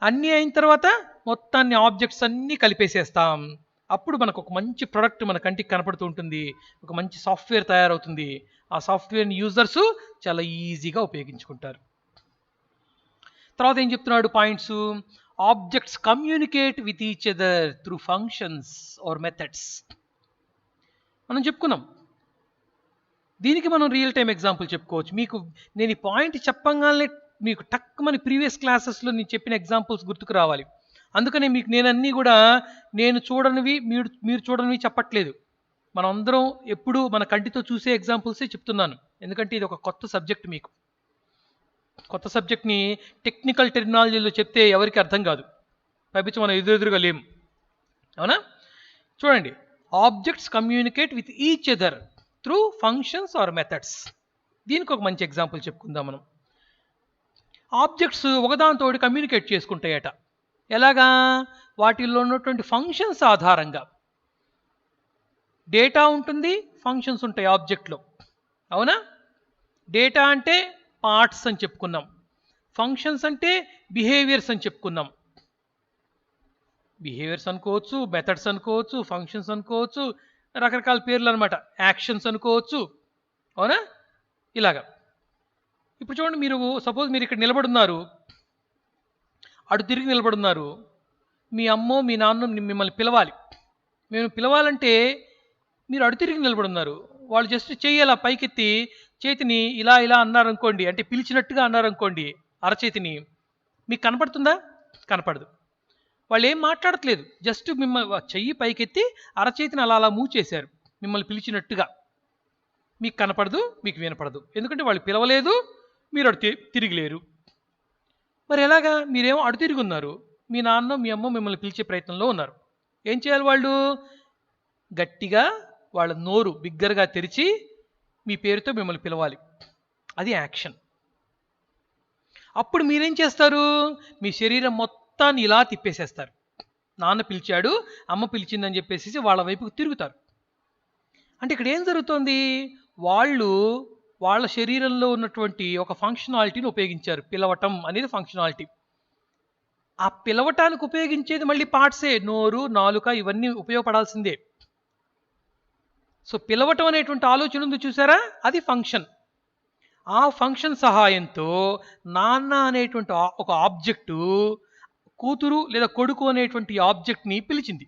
అన్నీ అయిన తర్వాత మొత్తాన్ని ఆబ్జెక్ట్స్ అన్నీ కలిపేసేస్తాం. అప్పుడు మనకు ఒక మంచి ప్రొడక్ట్ మన కంటికి కనపడుతూ ఉంటుంది, ఒక మంచి సాఫ్ట్వేర్ తయారవుతుంది. ఆ సాఫ్ట్వేర్ని యూజర్స్ చాలా ఈజీగా ఉపయోగించుకుంటారు. తర్వాత ఏం చెప్తున్నాడు points? Objects communicate with each other through functions or methods. మనం చెప్పుకున్నాం. దీనికి మనం రియల్ టైం ఎగ్జాంపుల్ చెప్పుకోవచ్చు. మీకు నేను ఈ పాయింట్ చెప్పగానే మీకు టక్కుమని ప్రీవియస్ క్లాసెస్లో నేను చెప్పిన ఎగ్జాంపుల్స్ గుర్తుకు రావాలి. అందుకనే మీకు నేనన్నీ కూడా నేను చూడనివి మీరు చూడనివి చెప్పట్లేదు. మనం అందరం ఎప్పుడు మన కంటితో చూసే ఎగ్జాంపుల్సే చెప్తున్నాను. ఎందుకంటే ఇది ఒక కొత్త సబ్జెక్ట్. మీకు కొత్త సబ్జెక్ట్ని టెక్నికల్ టెర్మినాలజీలో చెప్తే ఎవరికి అర్థం కాదు, పైపించి మనం ఎదురుగా లేము, అవునా? చూడండి, objects communicate with each other through functions or methods. దీనికి ఒక మంచి ఎగ్జాంపుల్ చెప్పుకుందాం మనం. ఆబ్జెక్ట్స్ ఒకదానితో కమ్యూనికేట్ చేసుకుంటాయట. ఎలాగా? వాటిల్లో ఉన్నటువంటి ఫంక్షన్స్ ఆధారంగా. డేటా ఉంటుంది, ఫంక్షన్స్ ఉంటాయి ఆబ్జెక్ట్లో, అవునా? డేటా అంటే పార్ట్స్ అని చెప్పుకున్నాం, ఫంక్షన్స్ అంటే బిహేవియర్స్ అని చెప్పుకున్నాం. బిహేవియర్స్ అనుకోవచ్చు, మెథడ్స్ అనుకోవచ్చు, ఫంక్షన్స్ అనుకోవచ్చు, రకరకాల పేర్లు అనమాట, యాక్షన్స్ అనుకోవచ్చు, అవునా? ఇలాగా. ఇప్పుడు చూడండి, మీరు సపోజ్ మీరు ఇక్కడ నిలబడున్నారు, అటు తిరిగి నిలబడున్నారు. మీ అమ్మో మీ నాన్న మిమ్మల్ని పిలవాలి. మేము పిలవాలంటే మీరు అటు తిరిగి నిలబడున్నారు. వాళ్ళు జస్ట్ చెయ్యి అలా పైకెత్తి చేతిని ఇలా అన్నారనుకోండి, అంటే పిలిచినట్టుగా అన్నారనుకోండి, అరచేతిని, మీకు కనపడుతుందా? కనపడదు. వాళ్ళు ఏం మాట్లాడట్లేదు, జస్ట్ మిమ్మల్ని చెయ్యి పైకెత్తి అరచేతిని అలా మూవ్ చేశారు మిమ్మల్ని పిలిచినట్టుగా. మీకు కనపడదు, మీకు వినపడదు. ఎందుకంటే వాళ్ళు పిలవలేదు, మీరు అటు తిరిగిలేరు. మరి ఎలాగా? మీరేమో అటు తిరిగి ఉన్నారు, మీ నాన్న మీ అమ్మ మిమ్మల్ని పిలిచే ప్రయత్నంలో ఉన్నారు. ఏం చేయాలి? వాళ్ళు గట్టిగా వాళ్ళ నోరు బిగ్గరగా తెరిచి మీ పేరుతో మిమ్మల్ని పిలవాలి. అది యాక్షన్. అప్పుడు మీరేం చేస్తారు? మీ శరీరం మొత్తాన్ని ఇలా తిప్పేసేస్తారు. నాన్న పిలిచాడు, అమ్మ పిలిచిందని చెప్పేసి వాళ్ళ వైపుకు తిరుగుతారు. అంటే ఇక్కడ ఏం జరుగుతోంది? వాళ్ళ శరీరంలో ఉన్నటువంటి ఒక ఫంక్షనాలిటీని ఉపయోగించారు. పిలవటం అనేది ఫంక్షనాలిటీ. ఆ పిలవటానికి ఉపయోగించేది మళ్ళీ పార్ట్సే. నోరు, నాలుక ఇవన్నీ ఉపయోగపడాల్సిందే. సో పిలవటం అనేటువంటి ఆలోచన ఉంది చూసారా, అది ఫంక్షన్. ఆ ఫంక్షన్ సహాయంతో నాన్న అనేటువంటి ఒక ఆబ్జెక్టు కూతురు లేదా కొడుకు అనేటువంటి ఆబ్జెక్ట్ని పిలిచింది.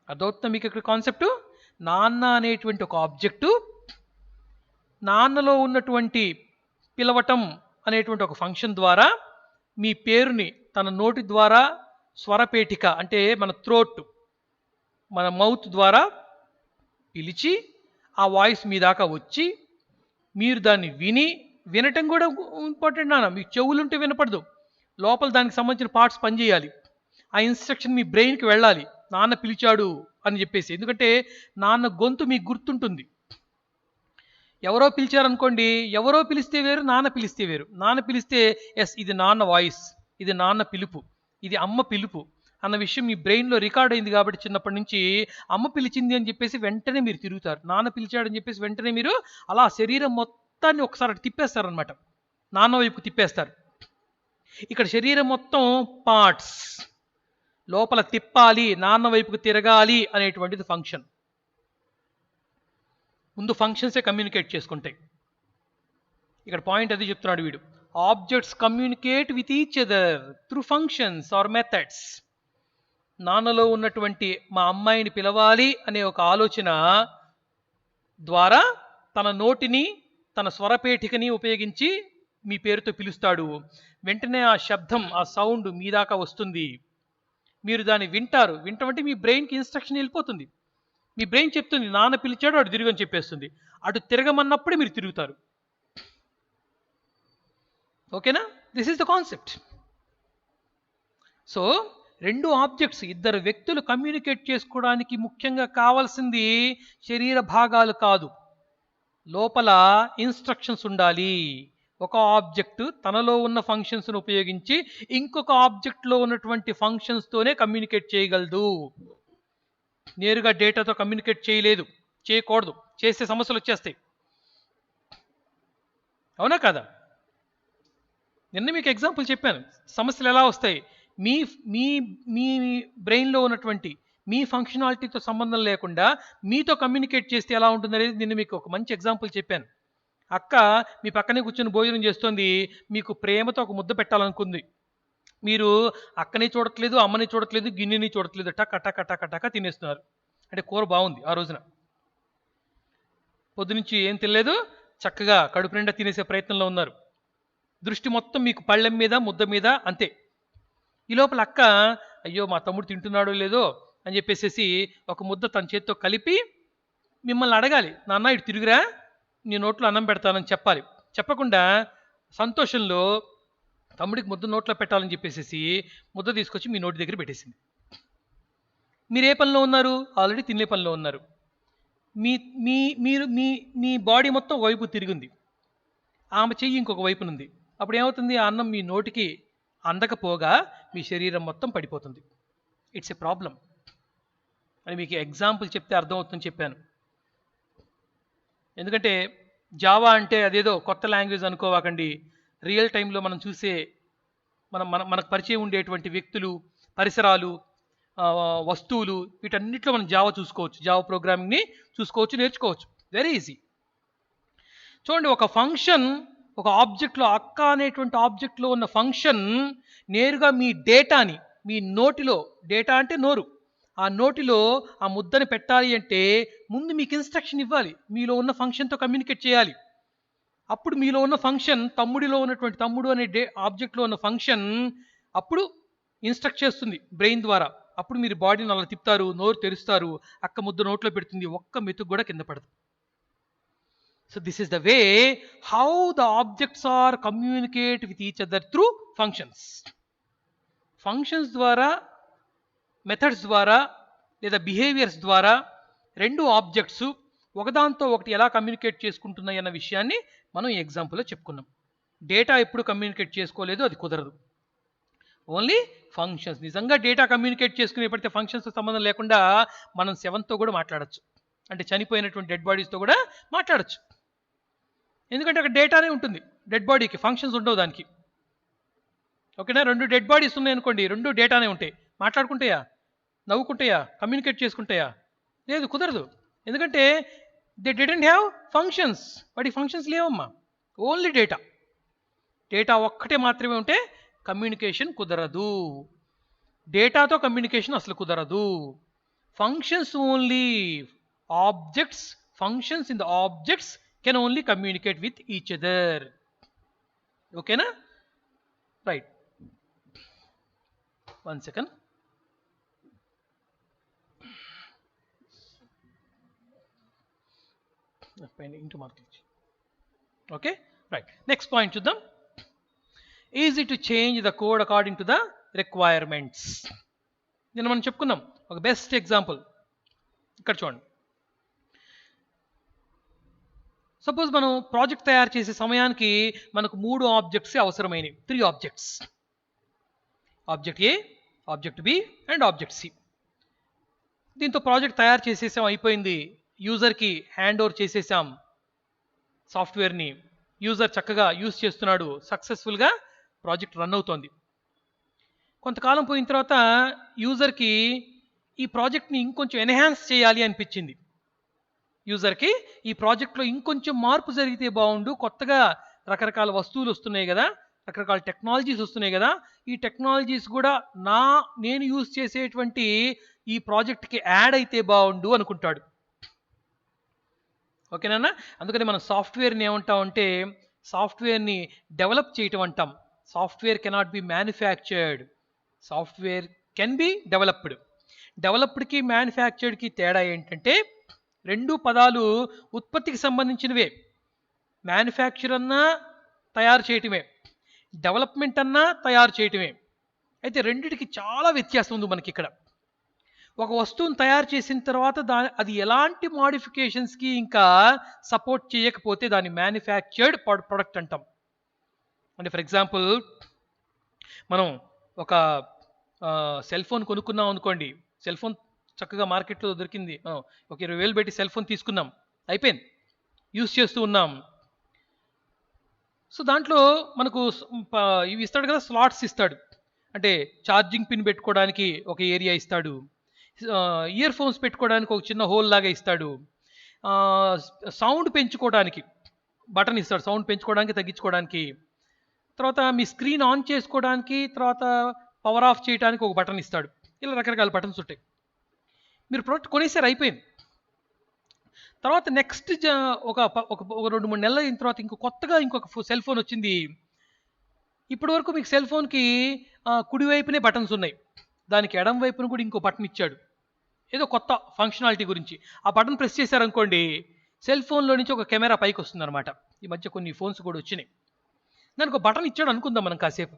అర్థమవుతుందా మీకు ఇక్కడ కాన్సెప్టు? నాన్న అనేటువంటి ఒక ఆబ్జెక్టు నాన్నలో ఉన్నటువంటి పిలవటం అనేటువంటి ఒక ఫంక్షన్ ద్వారా మీ పేరుని తన నోటి ద్వారా స్వరపేటిక అంటే మన థ్రోట్, మన మౌత్ ద్వారా పిలిచి ఆ వాయిస్ మీ దాకా వచ్చి మీరు దాన్ని వినటం కూడా ఇంపార్టెంట్ నాన్న. మీకు చెవులుంటే వినపడదు, లోపల దానికి సంబంధించిన పార్ట్స్ పనిచేయాలి. ఆ ఇన్స్ట్రక్షన్ మీ బ్రెయిన్కి వెళ్ళాలి, నాన్న పిలిచాడు అని చెప్పేసి. ఎందుకంటే నాన్న గొంతు మీకు గుర్తుంటుంది. ఎవరో పిలిచారనుకోండి, ఎవరో పిలిస్తే వేరు, నాన్న పిలిస్తే వేరు. నాన్న పిలిస్తే ఎస్ ఇది నాన్న వాయిస్, ఇది నాన్న పిలుపు, ఇది అమ్మ పిలుపు అన్న విషయం మీ బ్రెయిన్లో రికార్డ్ అయింది. కాబట్టి చిన్నప్పటి నుంచి అమ్మ పిలిచింది అని చెప్పేసి వెంటనే మీరు తిరుగుతారు, నాన్న పిలిచాడని చెప్పేసి వెంటనే మీరు అలా శరీరం మొత్తాన్ని ఒకసారి తిప్పేస్తారనమాట, నాన్న వైపు తిప్పేస్తారు. ఇక్కడ శరీరం మొత్తం పార్ట్స్ లోపల తిప్పాలి, నాన్న వైపుకు తిరగాలి అనేటువంటిది ఫంక్షన్. ముందు ఫంక్షన్సే కమ్యూనికేట్ చేసుకుంటాయి. ఇక్కడ పాయింట్ అది చెప్తున్నాడు వీడు. Objects communicate with each other through functions or methods. నాన్నలో ఉన్నటువంటి మా అమ్మాయిని పిలవాలి అనే ఒక ఆలోచన ద్వారా తన నోటిని, తన స్వరపేటికని ఉపయోగించి మీ పేరుతో పిలుస్తాడు. వెంటనే ఆ శబ్దం, ఆ సౌండ్ మీ దాకా వస్తుంది. మీరు దాన్ని వింటారు. వింటామంటే మీ బ్రెయిన్కి ఇన్స్ట్రక్షన్ వెళ్ళిపోతుంది. మీ బ్రెయిన్ చెప్తుంది నాన్న పిలిచాడు అటు తిరుగని చెప్పేస్తుంది. అటు తిరగమన్నప్పుడే మీరు తిరుగుతారు. ఓకేనా? This is the concept. So రెండు ఆబ్జెక్ట్స్, ఇద్దరు వ్యక్తులు కమ్యూనికేట్ చేసుకోవడానికి ముఖ్యంగా కావాల్సింది శరీర భాగాలు కాదు, లోపల ఇన్స్ట్రక్షన్స్ ఉండాలి. ఒక ఆబ్జెక్ట్ తనలో ఉన్న ఫంక్షన్స్ను ఉపయోగించి ఇంకొక ఆబ్జెక్ట్లో ఉన్నటువంటి ఫంక్షన్స్తోనే కమ్యూనికేట్ చేయగలదు. నేరుగా డేటాతో కమ్యూనికేట్ చేయకూడదు. చేస్తే సమస్యలు వచ్చేస్తాయి. అవునా కదా? నిన్న మీకు ఎగ్జాంపుల్ చెప్పాను, సమస్యలు ఎలా వస్తాయి. మీ మీ మీ బ్రెయిన్లో ఉన్నటువంటి మీ ఫంక్షనాలిటీతో సంబంధం లేకుండా మీతో కమ్యూనికేట్ చేస్తే ఎలా ఉంటుందనేది నిన్న మీకు ఒక మంచి ఎగ్జాంపుల్ చెప్పాను. అక్క మీ పక్కనే కూర్చొని భోజనం చేస్తుంది, మీకు ప్రేమతో ఒక ముద్ద పెట్టాలనుకుంది. మీరు అక్కని చూడట్లేదు, అమ్మని చూడట్లేదు, గిన్నెని చూడట్లేదు, టక టక టక టక తినేస్తున్నారు. అంటే కూర బాగుంది, ఆ రోజున పొద్దునుంచి ఏం తినలేదు, చక్కగా కడుపు నిండా తినేసే ప్రయత్నంలో ఉన్నారు. దృష్టి మొత్తం మీకు పళ్ళెం మీద, ముద్ద మీద, అంతే. ఈ లోపల అక్క అయ్యో మా తమ్ముడు తింటున్నాడో లేదో అని చెప్పేసి ఒక ముద్ద తన చేతితో కలిపి మిమ్మల్ని అడగాలి, నాన్న ఇటు తిరుగురా, నీ నోట్లో అన్నం పెడతానని చెప్పాలి. చెప్పకుండా సంతోషంలో తమ్ముడికి ముద్ద నోట్లో పెట్టాలని చెప్పేసి ముద్ద తీసుకొచ్చి మీ నోటి దగ్గర పెట్టేసింది. మీరు ఏ పనిలో ఉన్నారు? ఆల్రెడీ తినే పనిలో ఉన్నారు. మీరు మీ బాడీ మొత్తం వైపు తిరిగింది, ఆమె చెయ్యి ఇంకొక వైపునుంది. అప్పుడు ఏమవుతుంది? ఆ అన్నం మీ నోటికి అందకపోగా మీ శరీరం మొత్తం పడిపోతుంది. ఇట్స్ ఎ ప్రాబ్లం అని మీకు ఎగ్జాంపుల్ చెప్తే అర్థమవుతుందని చెప్పాను. ఎందుకంటే జావా అంటే అదేదో కొత్త లాంగ్వేజ్ అనుకోవాకండి. రియల్ టైంలో మనం చూసే మనకు పరిచయం ఉండేటువంటి వ్యక్తులు, పరిసరాలు, వస్తువులు, వీటన్నిటిలో మనం జావా చూసుకోవచ్చు, జావా ప్రోగ్రామింగ్ని చూసుకోవచ్చు, నేర్చుకోవచ్చు. Very easy. చూడండి, ఒక ఫంక్షన్, ఒక ఆబ్జెక్ట్లో, అక్క అనేటువంటి ఆబ్జెక్ట్లో ఉన్న ఫంక్షన్ నేరుగా మీ డేటాని మీ నోటిలో, డేటా అంటే నోరు, ఆ నోటిలో ఆ ముద్దని పెట్టాలి అంటే ముందు మీకు ఇన్స్ట్రక్షన్ ఇవ్వాలి, మీలో ఉన్న ఫంక్షన్తో కమ్యూనికేట్ చేయాలి. అప్పుడు మీలో ఉన్న ఫంక్షన్, తమ్ముడిలో ఉన్నటువంటి తమ్ముడు అనే ఆబ్జెక్ట్లో ఉన్న ఫంక్షన్ అప్పుడు ఇన్స్ట్రక్ట్ చేస్తుంది బ్రెయిన్ ద్వారా. అప్పుడు మీరు బాడీని అలా తిప్పుతారు, నోరు తెరుస్తారు, అక్క ముద్ద నోట్లో పెడుతుంది, ఒక్క మెతుకు కూడా కింద పడదు. So this is the way how the objects are communicate with each other through functions. Functions ద్వారా, మెథడ్స్ ద్వారా లేదా బిహేవియర్స్ ద్వారా రెండు ఆబ్జెక్ట్స్ ఒకదాంతో ఒకటి ఎలా కమ్యూనికేట్ చేసుకుంటున్నాయి అన్న విషయాన్ని మనం ఈ ఎగ్జాంపుల్లో చెప్పుకున్నాం. డేటా ఎప్పుడు కమ్యూనికేట్ చేసుకోలేదు, అది కుదరదు. Only functions. నిజంగా డేటా కమ్యూనికేట్ చేసుకుని ఎప్పుడైతే ఫంక్షన్స్తో సంబంధం లేకుండా మనం 7తో కూడా మాట్లాడచ్చు. అంటే చనిపోయినటువంటి డెడ్ బాడీస్తో కూడా మాట్లాడచ్చు. ఎందుకంటే అక్కడ డేటానే ఉంటుంది, డెడ్ బాడీకి ఫంక్షన్స్ ఉండవు దానికి. ఓకేనా? 2 డెడ్ బాడీస్ ఉన్నాయనుకోండి, 2 డేటానే ఉంటాయి. మాట్లాడుకుంటాయా, నవ్వుకుంటాయా, కమ్యూనికేట్ చేసుకుంటాయా? లేదు, కుదరదు. ఎందుకంటే దే డిడెంట్ హ్యావ్ ఫంక్షన్స్. వాటి ఫంక్షన్స్ లేవమ్మా, ఓన్లీ డేటా. డేటా ఒక్కటే మాత్రమే ఉంటే కమ్యూనికేషన్ కుదరదు. డేటాతో కమ్యూనికేషన్ అసలు కుదరదు. Functions only. Objects, functions in the objects can only communicate with each other. ఓకేనా? Right, 1 second. Into marking. Okay, right. Next point చూద్దాం. Easy to change the code according to the requirements. నేను మనం చెప్పుకున్నాం ఒక best example. ఇక్కడ చూడండి. Suppose మనం project తయారు చేసే సమయానికి మనకు 3 ఆబ్జెక్ట్స్ అవసరమైనవి, 3 objects. Object A, object B and object C. దీంతో ప్రాజెక్ట్ తయారు చేసేసాం, అయిపోయింది. యూజర్కి హ్యాండ్ ఓవర్ చేసేసాం సాఫ్ట్వేర్ని. యూజర్ చక్కగా యూజ్ చేస్తున్నాడు, సక్సెస్ఫుల్గా ప్రాజెక్ట్ రన్ అవుతోంది. కొంతకాలం పోయిన తర్వాత యూజర్కి ఈ ప్రాజెక్ట్ని ఇంకొంచెం ఎన్హాన్స్ చేయాలి అనిపించింది. యూజర్కి ఈ ప్రాజెక్ట్లో ఇంకొంచెం మార్పు జరిగితే బాగుండు, కొత్తగా రకరకాల వస్తువులు వస్తున్నాయి కదా, రకరకాల టెక్నాలజీస్ వస్తున్నాయి కదా, ఈ టెక్నాలజీస్ కూడా నేను యూజ్ చేసేటువంటి ఈ ప్రాజెక్ట్కి యాడ్ అయితే బాగుండు అనుకుంటాడు. ఓకేనా? అందుకని మనం సాఫ్ట్వేర్ని ఏమంటామంటే, సాఫ్ట్వేర్ని డెవలప్ చేయటం అంటాం. Software cannot be manufactured, software can be developed. డెవలప్డ్కి మ్యానుఫ్యాక్చర్డ్కి తేడా ఏంటంటే, 2 పదాలు ఉత్పత్తికి సంబంధించినవే. మ్యానుఫ్యాక్చర్ అన్నా తయారు చేయటమే, డెవలప్మెంట్ అన్నా తయారు చేయటమే. అయితే రెండిటికి చాలా వ్యత్యాసం ఉంది మనకి ఇక్కడ. ఒక వస్తువును తయారు చేసిన తర్వాత అది ఎలాంటి మోడిఫికేషన్స్కి ఇంకా సపోర్ట్ చేయకపోతే దాన్ని మ్యానుఫ్యాక్చర్డ్ ప్రొడక్ట్ అంటాం. అంటే ఫర్ ఎగ్జాంపుల్, మనం ఒక సెల్ ఫోన్ కొనుక్కున్నాం అనుకోండి. సెల్ ఫోన్ చక్కగా మార్కెట్లో దొరికింది, ఒక 20,000 పెట్టి సెల్ ఫోన్ తీసుకున్నాం, అయిపోయింది, యూజ్ చేస్తూ ఉన్నాం. సో దాంట్లో మనకు ఇవి ఇస్తాడు కదా, స్లాట్స్ ఇస్తాడు. అంటే ఛార్జింగ్ పిన్ పెట్టుకోవడానికి ఒక ఏరియా ఇస్తాడు, ఇయర్ ఫోన్స్ పెట్టుకోవడానికి ఒక చిన్న హోల్ లాగా ఇస్తాడు, సౌండ్ పెంచుకోవడానికి బటన్ ఇస్తాడు, సౌండ్ పెంచుకోవడానికి తగ్గించుకోవడానికి. తర్వాత మీ స్క్రీన్ ఆన్ చేసుకోవడానికి, తర్వాత పవర్ ఆఫ్ చేయడానికి ఒక బటన్ ఇస్తాడు. ఇలా రకరకాల బటన్స్ ఉంటాయి. మీరు ప్రోడక్ట్ కొనేసారు, అయిపోయింది. తర్వాత నెక్స్ట్ ఒక 2-3 నెలల అయిన తర్వాత కొత్తగా ఇంకొక సెల్ ఫోన్ వచ్చింది. ఇప్పటి వరకు మీకు సెల్ ఫోన్కి కుడివైపునే బటన్స్ ఉన్నాయి, దానికి ఎడం వైపున కూడా ఇంకో బటన్ ఇచ్చాడు, ఏదో కొత్త ఫంక్షనాలిటీ గురించి. ఆ బటన్ ప్రెస్ చేశారనుకోండి, సెల్ ఫోన్లో నుంచి ఒక కెమెరా పైకి వస్తుంది అనమాట. ఈ మధ్య కొన్ని ఫోన్స్ కూడా వచ్చినాయి. దానికి ఒక బటన్ ఇచ్చాడు అనుకుందాం మనం కాసేపు.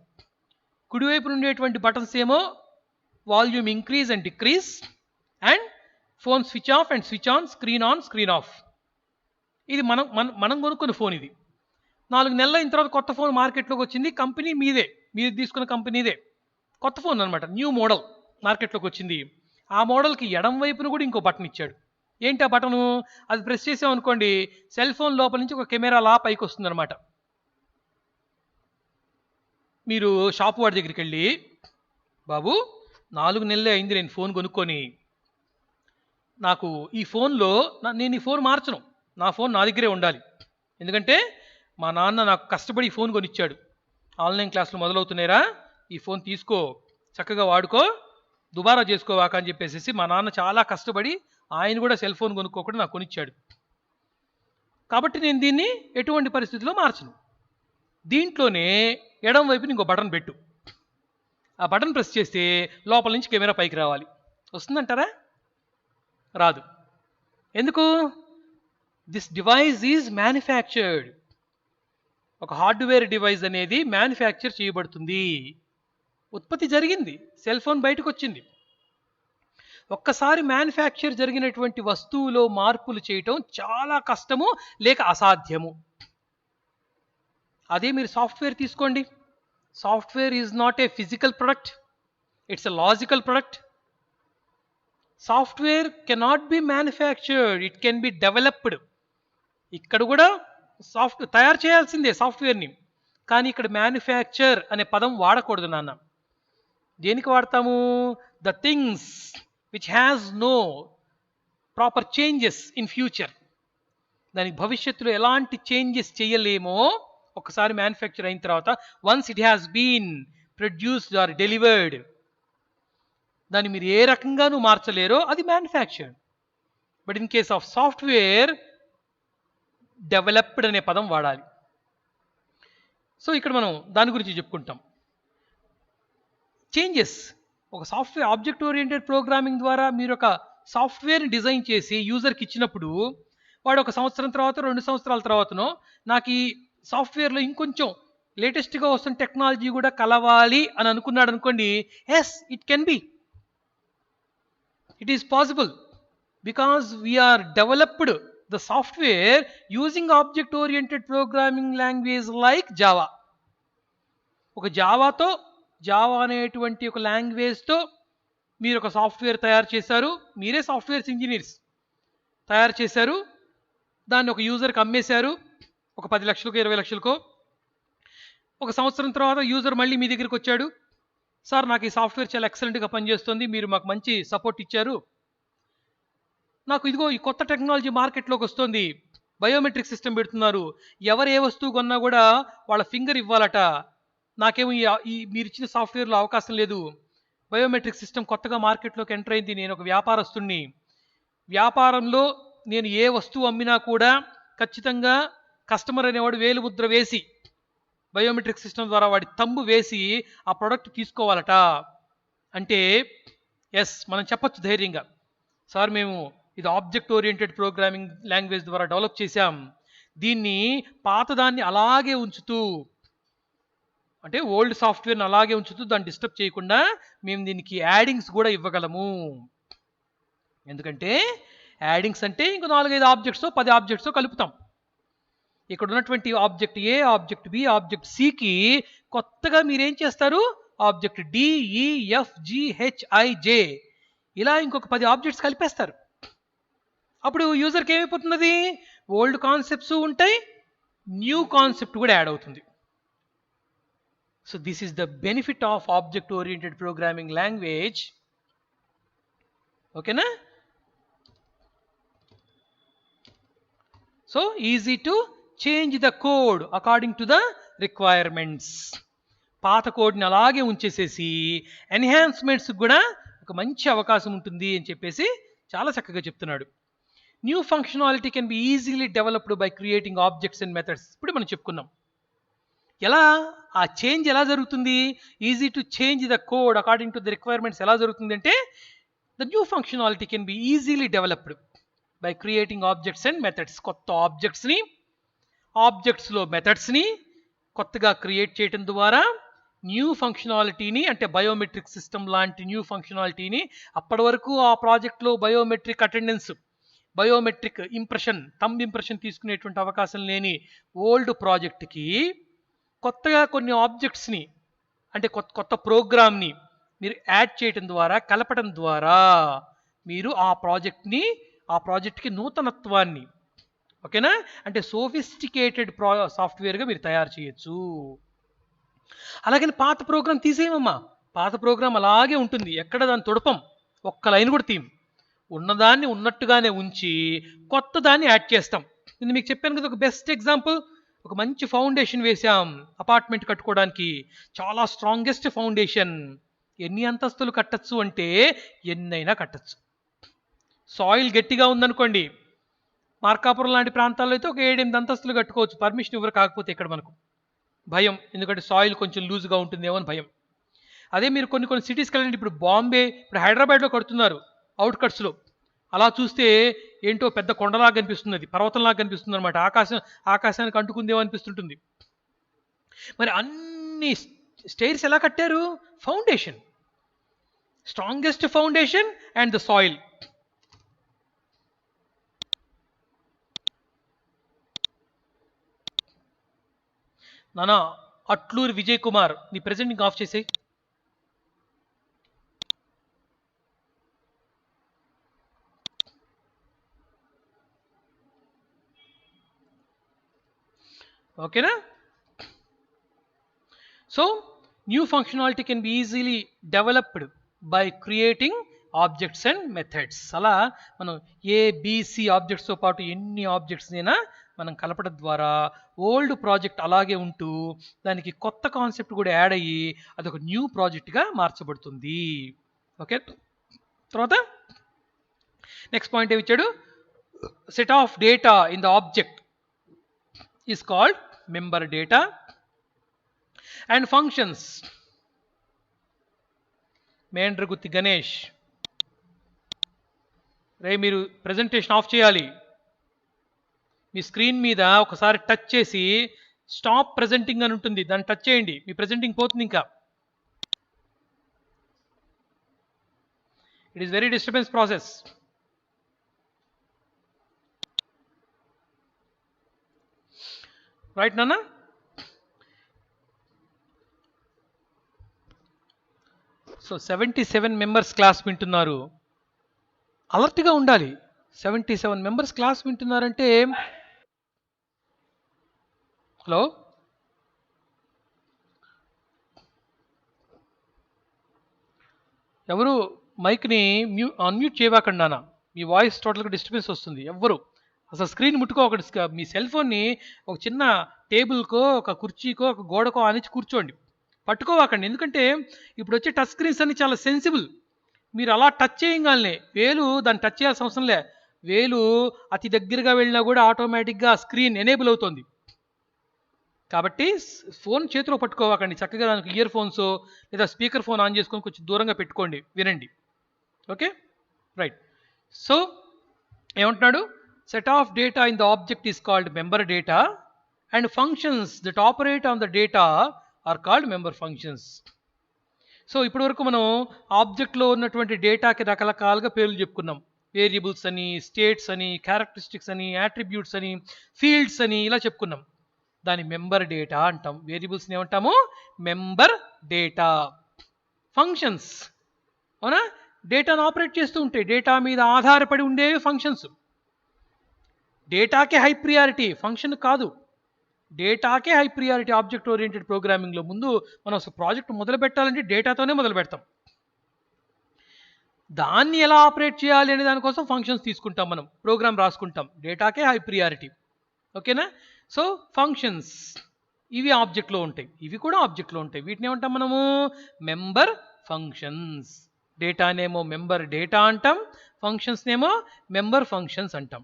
కుడివైపు ఉండేటువంటి బటన్స్ ఏమో volume increase and decrease, and phone switch off and switch on, screen on, screen off. ఇది మనం కొనుక్కున్న ఫోన్. ఇది 4 నెలల అయిన తర్వాత కొత్త ఫోన్ మార్కెట్లోకి వచ్చింది. కంపెనీ మీదే, మీరు తీసుకున్న కంపెనీదే, కొత్త ఫోన్ అనమాట, న్యూ మోడల్ మార్కెట్లోకి వచ్చింది. ఆ మోడల్కి ఎడం వైపున కూడా ఇంకో బటన్ ఇచ్చాడు. ఏంటి ఆ బటను? అది ప్రెస్ చేసామనుకోండి, సెల్ ఫోన్ లోపల నుంచి ఒక కెమెరా లా పైకి వస్తుంది అనమాట. మీరు షాపు వాడి దగ్గరికి వెళ్ళి, బాబు 4 నెలలే అయింది నేను ఫోన్ కొనుక్కొని, నాకు ఈ ఫోన్లో నేను ఈ ఫోన్ మార్చను, నా ఫోన్ నా దగ్గరే ఉండాలి, ఎందుకంటే మా నాన్న నాకు కష్టపడి ఈ ఫోన్ కొనిచ్చాడు, ఆన్లైన్ క్లాసులు మొదలవుతున్నాయిరా, ఈ ఫోన్ తీసుకో, చక్కగా వాడుకో, దుబారా చేసుకోవాక అని చెప్పేసి మా నాన్న చాలా కష్టపడి ఆయన కూడా సెల్ ఫోన్ కొనుక్కోకుండా నాకు కొనిచ్చాడు, కాబట్టి నేను దీన్ని ఎటువంటి పరిస్థితుల్లో మార్చను. దీంట్లోనే ఎడం వైపుని ఇంకో బటన్ పెట్టు, ఆ బటన్ ప్రెస్ చేస్తే లోపల నుంచి కెమెరా పైకి రావాలి. వస్తుందంటారా? రాదు. ఎందుకు? This device is manufactured. ఒక హార్డ్వేర్ డివైస్ అనేది మ్యానుఫ్యాక్చర్ చేయబడుతుంది, ఉత్పత్తి జరిగింది, సెల్ ఫోన్ బయటకు వచ్చింది. ఒక్కసారి మ్యానుఫ్యాక్చర్ జరిగినటువంటి వస్తువులో మార్పులు చేయటం చాలా కష్టము లేక అసాధ్యము. అదే మీరు సాఫ్ట్వేర్ తీసుకోండి. Software is not a physical product, it's a logical product. Software cannot be manufactured, it can be developed. ఇక్కడ కూడా తయారు చేయాల్సిందే సాఫ్ట్వేర్ని, కానీ ఇక్కడ మ్యానుఫ్యాక్చర్ అనే పదం వాడకూడదు నాన్న. దేనికి వాడతాము? The things which has no proper changes in future. దానికి భవిష్యత్తులో ఎలాంటి చేంజెస్ చేయలేమో ఒకసారి మ్యానుఫ్యాక్చర్ అయిన తర్వాత, once it has been produced or delivered, దాన్ని మీరు ఏ రకంగానూ మార్చలేరో అది manufactured. But in case of software developed అనే పదం వాడాలి. సో ఇక్కడ మనం దాని గురించి చెప్పుకుంటాం. చేంజెస్, ఒక సాఫ్ట్వేర్ ఆబ్జెక్ట్ ఓరియంటెడ్ ప్రోగ్రామింగ్ ద్వారా మీరు ఒక సాఫ్ట్వేర్ని డిజైన్ చేసి యూజర్కి ఇచ్చినప్పుడు, వాడు 1 సంవత్సరం తర్వాత 2 సంవత్సరాల తర్వాతనో నాకు ఈ సాఫ్ట్వేర్లో ఇంకొంచెం లేటెస్ట్గా వస్తున్న టెక్నాలజీ కూడా కలవాలి అని అనుకున్నాడు అనుకోండి, yes it can be, it is possible, because we are developed the software using object oriented programming language like Java. ఒక జావా అనేటువంటి ఒక లాంగ్వేజ్తో మీరు ఒక సాఫ్ట్వేర్ తయారు చేశారు, మీరే సాఫ్ట్వేర్స్ ఇంజనీర్స్ తయారు చేశారు, దాన్ని ఒక యూజర్కి అమ్మేశారు, ఒక 10 లక్షలకో 20 లక్షలకో. 1 సంవత్సరం తర్వాత యూజర్ మళ్ళీ మీ దగ్గరికి వచ్చాడు, సార్ నాకు ఈ సాఫ్ట్వేర్ చాలా ఎక్సలెంట్గా పనిచేస్తుంది, మీరు మాకు మంచి సపోర్ట్ ఇచ్చారు, నాకు ఇదిగో ఈ కొత్త టెక్నాలజీ మార్కెట్లోకి వస్తుంది, బయోమెట్రిక్ సిస్టమ్ పెడుతున్నారు, ఎవరు ఏ వస్తువు కొన్నా కూడా వాళ్ళ ఫింగర్ ఇవ్వాలట, నాకేమో ఈ మీరు ఇచ్చిన సాఫ్ట్వేర్లో అవకాశం లేదు, బయోమెట్రిక్ సిస్టమ్ కొత్తగా మార్కెట్లోకి ఎంటర్ అయింది, నేను ఒక వ్యాపారస్తుడిని, వ్యాపారంలో నేను ఏ వస్తువు అమ్మినా కూడా ఖచ్చితంగా కస్టమర్ అనేవాడు వేలిముద్ర వేసి బయోమెట్రిక్ సిస్టమ్ ద్వారా వాడి తంబు వేసి ఆ ప్రోడక్ట్ తీసుకోవాలట. అంటే ఎస్ మనం చెప్పొచ్చు ధైర్యంగా, సార్ మేము ఇది ఆబ్జెక్ట్ ఓరియంటెడ్ ప్రోగ్రామింగ్ లాంగ్వేజ్ ద్వారా డెవలప్ చేశాం, దీన్ని పాతదాన్ని అలాగే ఉంచుతూ, అంటే ఓల్డ్ సాఫ్ట్వేర్ని అలాగే ఉంచుతూ దాన్ని డిస్టర్బ్ చేయకుండా మేము దీనికి యాడింగ్స్ కూడా ఇవ్వగలము. ఎందుకంటే యాడింగ్స్ అంటే ఇంకో 4-5 ఆబ్జెక్ట్స్ 10 ఆబ్జెక్ట్స్ కలుపుతాం. ఇక్కడ ఉన్నటువంటి object A, object B, object సికి కొత్తగా మీరేం చేస్తారు, ఆబ్జెక్ట్ DEFGHIJ ఇలా ఇంకొక 10 ఆబ్జెక్ట్స్ కలిపేస్తారు. అప్పుడు యూజర్కి ఏమైపోతున్నది, ఓల్డ్ కాన్సెప్ట్స్ ఉంటాయి, న్యూ కాన్సెప్ట్ కూడా యాడ్ అవుతుంది. So this is the benefit of object oriented programming language. ఓకేనా? So easy to change the code according to the requirements. పాత కోడ్ని అలాగే ఉంచేసేసి ఎన్హాన్స్మెంట్స్ కూడా ఒక మంచి అవకాశం ఉంటుంది అని చెప్పేసి చాలా చక్కగా చెప్తున్నాడు. New functionality can be easily developed by creating objects and methods. ఇప్పుడు మనం చెప్పుకున్నాం ఎలా ఆ చేంజ్ ఎలా జరుగుతుంది, easy to change the code according to the requirements ఎలా జరుగుతుంది అంటే, the new functionality can be easily developed by creating objects and methods. కొత్త ఆబ్జెక్ట్స్ని, ఆబ్జెక్ట్స్లో మెథడ్స్ని కొత్తగా క్రియేట్ చేయడం ద్వారా న్యూ ఫంక్షనాలిటీని, అంటే బయోమెట్రిక్ సిస్టమ్ లాంటి న్యూ ఫంక్షనాలిటీని, అప్పటి వరకు ఆ ప్రాజెక్ట్లో biometric attendance, biometric impression, thumb impression తీసుకునేటువంటి అవకాశం లేని ఓల్డ్ ప్రాజెక్ట్కి కొత్తగా కొన్ని ఆబ్జెక్ట్స్ని, అంటే కొత్త ప్రోగ్రామ్ని మీరు యాడ్ చేయడం ద్వారా, కలపడం ద్వారా మీరు ఆ ప్రాజెక్ట్కి నూతనత్వాన్ని, ఓకేనా, అంటే సోఫిస్టికేటెడ్ సాఫ్ట్వేర్గా మీరు తయారు చేయొచ్చు. అలాగని పాత ప్రోగ్రామ్ తీసేయమమ్మా, పాత ప్రోగ్రామ్ అలాగే ఉంటుంది, ఎక్కడ దాన్ని తొడపం, ఒక్క లైన్ కూడా తీయం, ఉన్నదాన్ని ఉన్నట్టుగానే ఉంచి కొత్త దాన్ని యాడ్ చేస్తాం. నేను మీకు చెప్పాను కదా, ఒక బెస్ట్ ఎగ్జాంపుల్, ఒక మంచి ఫౌండేషన్ వేసాం అపార్ట్మెంట్ కట్టుకోవడానికి, చాలా స్ట్రాంగెస్ట్ ఫౌండేషన్. ఎన్ని అంతస్తులు కట్టచ్చు అంటే ఎన్నైనా కట్టచ్చు. సాయిల్ గట్టిగా ఉందనుకోండి, మార్కాపురం లాంటి ప్రాంతాల్లో అయితే ఒక 7-8 అంతస్తులు కట్టుకోవచ్చు, పర్మిషన్ ఇవ్వరు. కాకపోతే ఇక్కడ మనకు భయం, ఎందుకంటే సాయిల్ కొంచెం లూజ్గా ఉంటుందేమో అని భయం. అదే మీరు కొన్ని సిటీస్కి వెళ్ళండి, ఇప్పుడు బాంబే, ఇప్పుడు హైదరాబాద్లో కడుతున్నారు అవుట్కట్స్లో, అలా చూస్తే ఏంటో పెద్ద కొండలాగా కనిపిస్తుంది, అది పర్వతంలాగా కనిపిస్తుంది అనమాట, ఆకాశానికి అంటుకుందేమో అనిపిస్తుంటుంది. మరి అన్ని స్టైర్స్ ఎలా కట్టారు, foundation. Strongest foundation and the soil. నానా అట్లూరి విజయ్ కుమార్, నీ ప్రెజెంటింగ్ ఆఫ్ చేసేయి. ఓకేనా? So new functionality can be easily developed by creating objects and methods. అలా మనం ఏబిసి ఆబ్జెక్ట్స్తో పాటు ఎన్ని ఆబ్జెక్ట్స్ అయినా మనం కలపడం ద్వారా ఓల్డ్ ప్రాజెక్ట్ అలాగే ఉంటూ దానికి కొత్త కాన్సెప్ట్ కూడా యాడ్ అయ్యి అదొక న్యూ ప్రాజెక్ట్గా మార్చబడుతుంది. ఓకే, తర్వాత నెక్స్ట్ పాయింట్ ఏమిచ్చాడు? Set of data in the object is called member data and functions. Mendragutti Ganesh, రే మీరు ప్రెజెంటేషన్ ఆఫ్ చేయాలి. మీ స్క్రీన్ మీద ఒకసారి టచ్ చేసి స్టాప్ ప్రెజెంటింగ్ అని ఉంటుంది, దాన్ని టచ్ చేయండి, మీ ప్రెజెంటింగ్ పోతుంది. ఇంకా it is very disturbance process. Right నాన్న? సో 77 మెంబర్స్ క్లాస్ వింటున్నారు, అలర్ట్గా ఉండాలి. 77 మెంబర్స్ క్లాస్ వింటున్నారంటే, హలో, ఎవరు మైక్ని అన్మ్యూట్ చేయవాకండి నాన్న, మీ వాయిస్ టోటల్గా డిస్టర్బెన్స్ వస్తుంది. ఎవ్వరు అసలు స్క్రీన్ ముట్టుకోకండి. మీ సెల్ ఫోన్ని ఒక చిన్న టేబుల్కో ఒక కుర్చీకో ఒక గోడకో ఆనిచ్చి కూర్చోండి, పట్టుకోవాకండి. ఎందుకంటే ఇప్పుడు వచ్చే టచ్ స్క్రీన్స్ అన్ని చాలా సెన్సిబుల్. మీరు అలా టచ్ చేయగానే వేలు దాన్ని టచ్ చేయాల్సిన అవసరం లే, వేలు అతి దగ్గరగా వెళ్ళినా కూడా ఆటోమేటిక్గా స్క్రీన్ ఎనేబుల్ అవుతుంది. కాబట్టి ఫోన్ చేతిలో పట్టుకోవాకండి, చక్కగా దానికి ఇయర్ ఫోన్స్ లేదా స్పీకర్ ఫోన్ ఆన్ చేసుకొని కొంచెం దూరంగా పెట్టుకోండి, వినండి. Okay, right. సో ఏమంటున్నాడు? Set of data in the object is called member data and functions that operate on the data are called member functions. So ఇప్పటి వరకు మనం ఆబ్జెక్ట్లో ఉన్నటువంటి డేటాకి రకరకాలుగా పేర్లు చెప్పుకున్నాం. వేరియబుల్స్ అని, స్టేట్స్ అని, క్యారెక్టరిస్టిక్స్ అని, యాట్రిబ్యూట్స్ అని, ఫీల్డ్స్ అని ఇలా చెప్పుకున్నాం. దాని మెంబర్ డేటా అంటాం. వేరియబుల్స్ని ఏమంటాము? Member data. ఫంక్షన్స్, అవునా, డేటాను ఆపరేట్ చేస్తూ ఉంటాయి, డేటా మీద ఆధారపడి ఉండేవి ఫంక్షన్స్. డేటాకే హై ప్రియారిటీ, ఫంక్షన్ కాదు. డేటాకే హై ప్రియారిటీ ఆబ్జెక్ట్ ఓరియంటెడ్ ప్రోగ్రామింగ్లో. ముందు మనం అసలు ప్రాజెక్ట్ మొదలు పెట్టాలంటే డేటాతోనే మొదలు పెడతాం. దాన్ని ఎలా ఆపరేట్ చేయాలి అనే దానికోసం ఫంక్షన్స్ తీసుకుంటాం, మనం ప్రోగ్రామ్ రాసుకుంటాం. డేటాకే హై ప్రియారిటీ. ఓకేనా? సో ఫంక్షన్స్ ఇవి ఆబ్జెక్ట్లో ఉంటాయి, ఇవి కూడా ఆబ్జెక్ట్లో ఉంటాయి. వీటిని ఏమంటాం మనము? Member functions. డేటానేమో మెంబర్ డేటా అంటాం, ఫంక్షన్స్నేమో మెంబర్ ఫంక్షన్స్ అంటాం.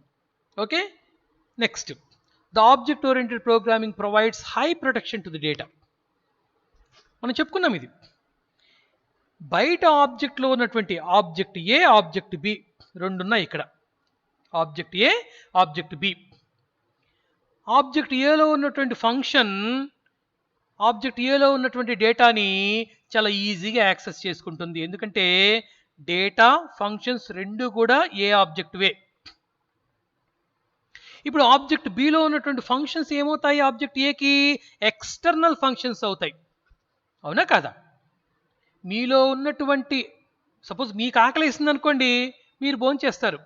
Okay, next, the object oriented programming provides high protection to the data. మనం చెప్పుకున్నాం ఇది. బయట ఆబ్జెక్ట్లో ఉన్నటువంటి ఆబ్జెక్ట్ ఏ, ఆబ్జెక్ట్ బి రెండు ఉన్నాయి ఇక్కడ. Object A, object B. Object ఏలో ఉన్నటువంటి ఫంక్షన్ ఆబ్జెక్ట్ ఏలో ఉన్నటువంటి డేటాని చాలా ఈజీగా యాక్సెస్ చేసుకుంటుంది. ఎందుకంటే డేటా, ఫంక్షన్స్ రెండు కూడా ఏ ఆబ్జెక్టువే. ఇప్పుడు ఆబ్జెక్ట్ బిలో ఉన్నటువంటి ఫంక్షన్స్ ఏమవుతాయి? ఆబ్జెక్ట్ ఏకి ఎక్స్టర్నల్ ఫంక్షన్స్ అవుతాయి, అవునా కాదా? మీలో ఉన్నటువంటి, సపోజ్ మీకు ఆకలేస్తుంది అనుకోండి, మీరు భోంచేస్తారు.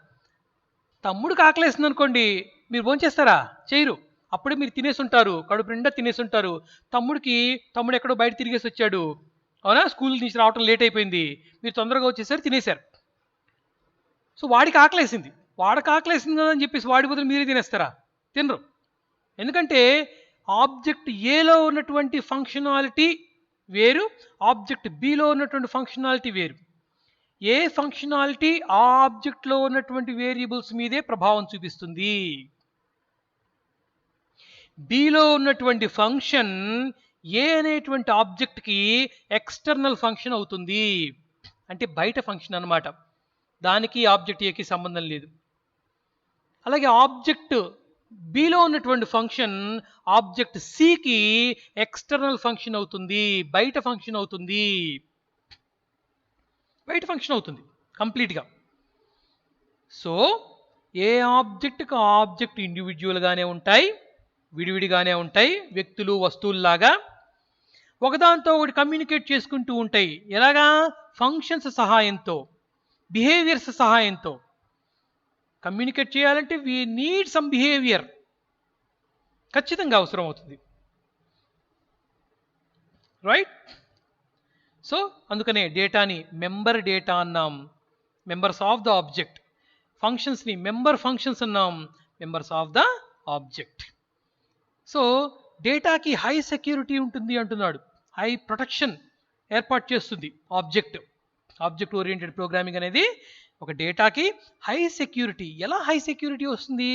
తమ్ముడికి ఆకలేస్తుంది అనుకోండి, మీరు భోంచేస్తారా? చేయరు. అప్పుడే మీరు తినేసి ఉంటారు, కడుపు నిండా తినేసి ఉంటారు. తమ్ముడు ఎక్కడో బయట తిరిగేసి వచ్చాడు, అవునా, స్కూల్ నుంచి రావటం లేట్ అయిపోయింది, మీరు తొందరగా వచ్చేసరి తినేశారు. సో వాడికి ఆకలేసింది కదా అని చెప్పేసి వాడి బదులు మీరే తినేస్తారా? తినరు. ఎందుకంటే ఆబ్జెక్ట్ ఏలో ఉన్నటువంటి ఫంక్షనాలిటీ వేరు, ఆబ్జెక్ట్ బిలో ఉన్నటువంటి ఫంక్షనాలిటీ వేరు. ఏ ఫంక్షనాలిటీ ఆ ఆబ్జెక్ట్లో ఉన్నటువంటి వేరియబుల్స్ మీదే ప్రభావం చూపిస్తుంది. బిలో ఉన్నటువంటి ఫంక్షన్ ఏ అనేటువంటి ఆబ్జెక్ట్కి ఎక్స్టర్నల్ ఫంక్షన్ అవుతుంది, అంటే బయట ఫంక్షన్ అన్నమాట. దానికి ఆబ్జెక్ట్ ఏకి సంబంధం లేదు. అలాగే ఆబ్జెక్ట్ బిలో ఉన్నటువంటి ఫంక్షన్ ఆబ్జెక్ట్ సికి ఎక్స్టర్నల్ ఫంక్షన్ అవుతుంది, బయట ఫంక్షన్ అవుతుంది. బయట ఫంక్షన్ అవుతుంది కంప్లీట్గా. సో ఏ ఆబ్జెక్ట్కి ఆబ్జెక్ట్ ఇండివిజువల్గానే ఉంటాయి, విడివిడిగానే ఉంటాయి, వ్యక్తులు వస్తువుల్లాగా ఒకదాంతో ఒకటి కమ్యూనికేట్ చేసుకుంటూ ఉంటాయి. ఎలాగా? ఫంక్షన్స్ సహాయంతో, బిహేవియర్స్ సహాయంతో. కమ్యూనికేట్ చేయాలంటే వీ నీడ్ సమ్ బిహేవియర్ ఖచ్చితంగా అవసరం అవుతుంది. రైట్? సో అందుకనే డేటాని మెంబర్ డేటా అన్నాం, మెంబర్స్ ఆఫ్ ద ఆబ్జెక్ట్. ఫంక్షన్స్ని మెంబర్ ఫంక్షన్స్ అన్నాం, members of the object. So డేటాకి హై సెక్యూరిటీ ఉంటుంది అంటున్నాడు, హై ప్రొటెక్షన్ ఏర్పాటు చేస్తుంది ఆబ్జెక్ట్. ఆబ్జెక్ట్ ఓరియంటెడ్ ప్రోగ్రామింగ్ అనేది ఒక డేటాకి హై సెక్యూరిటీ. ఎలా హై సెక్యూరిటీ వస్తుంది?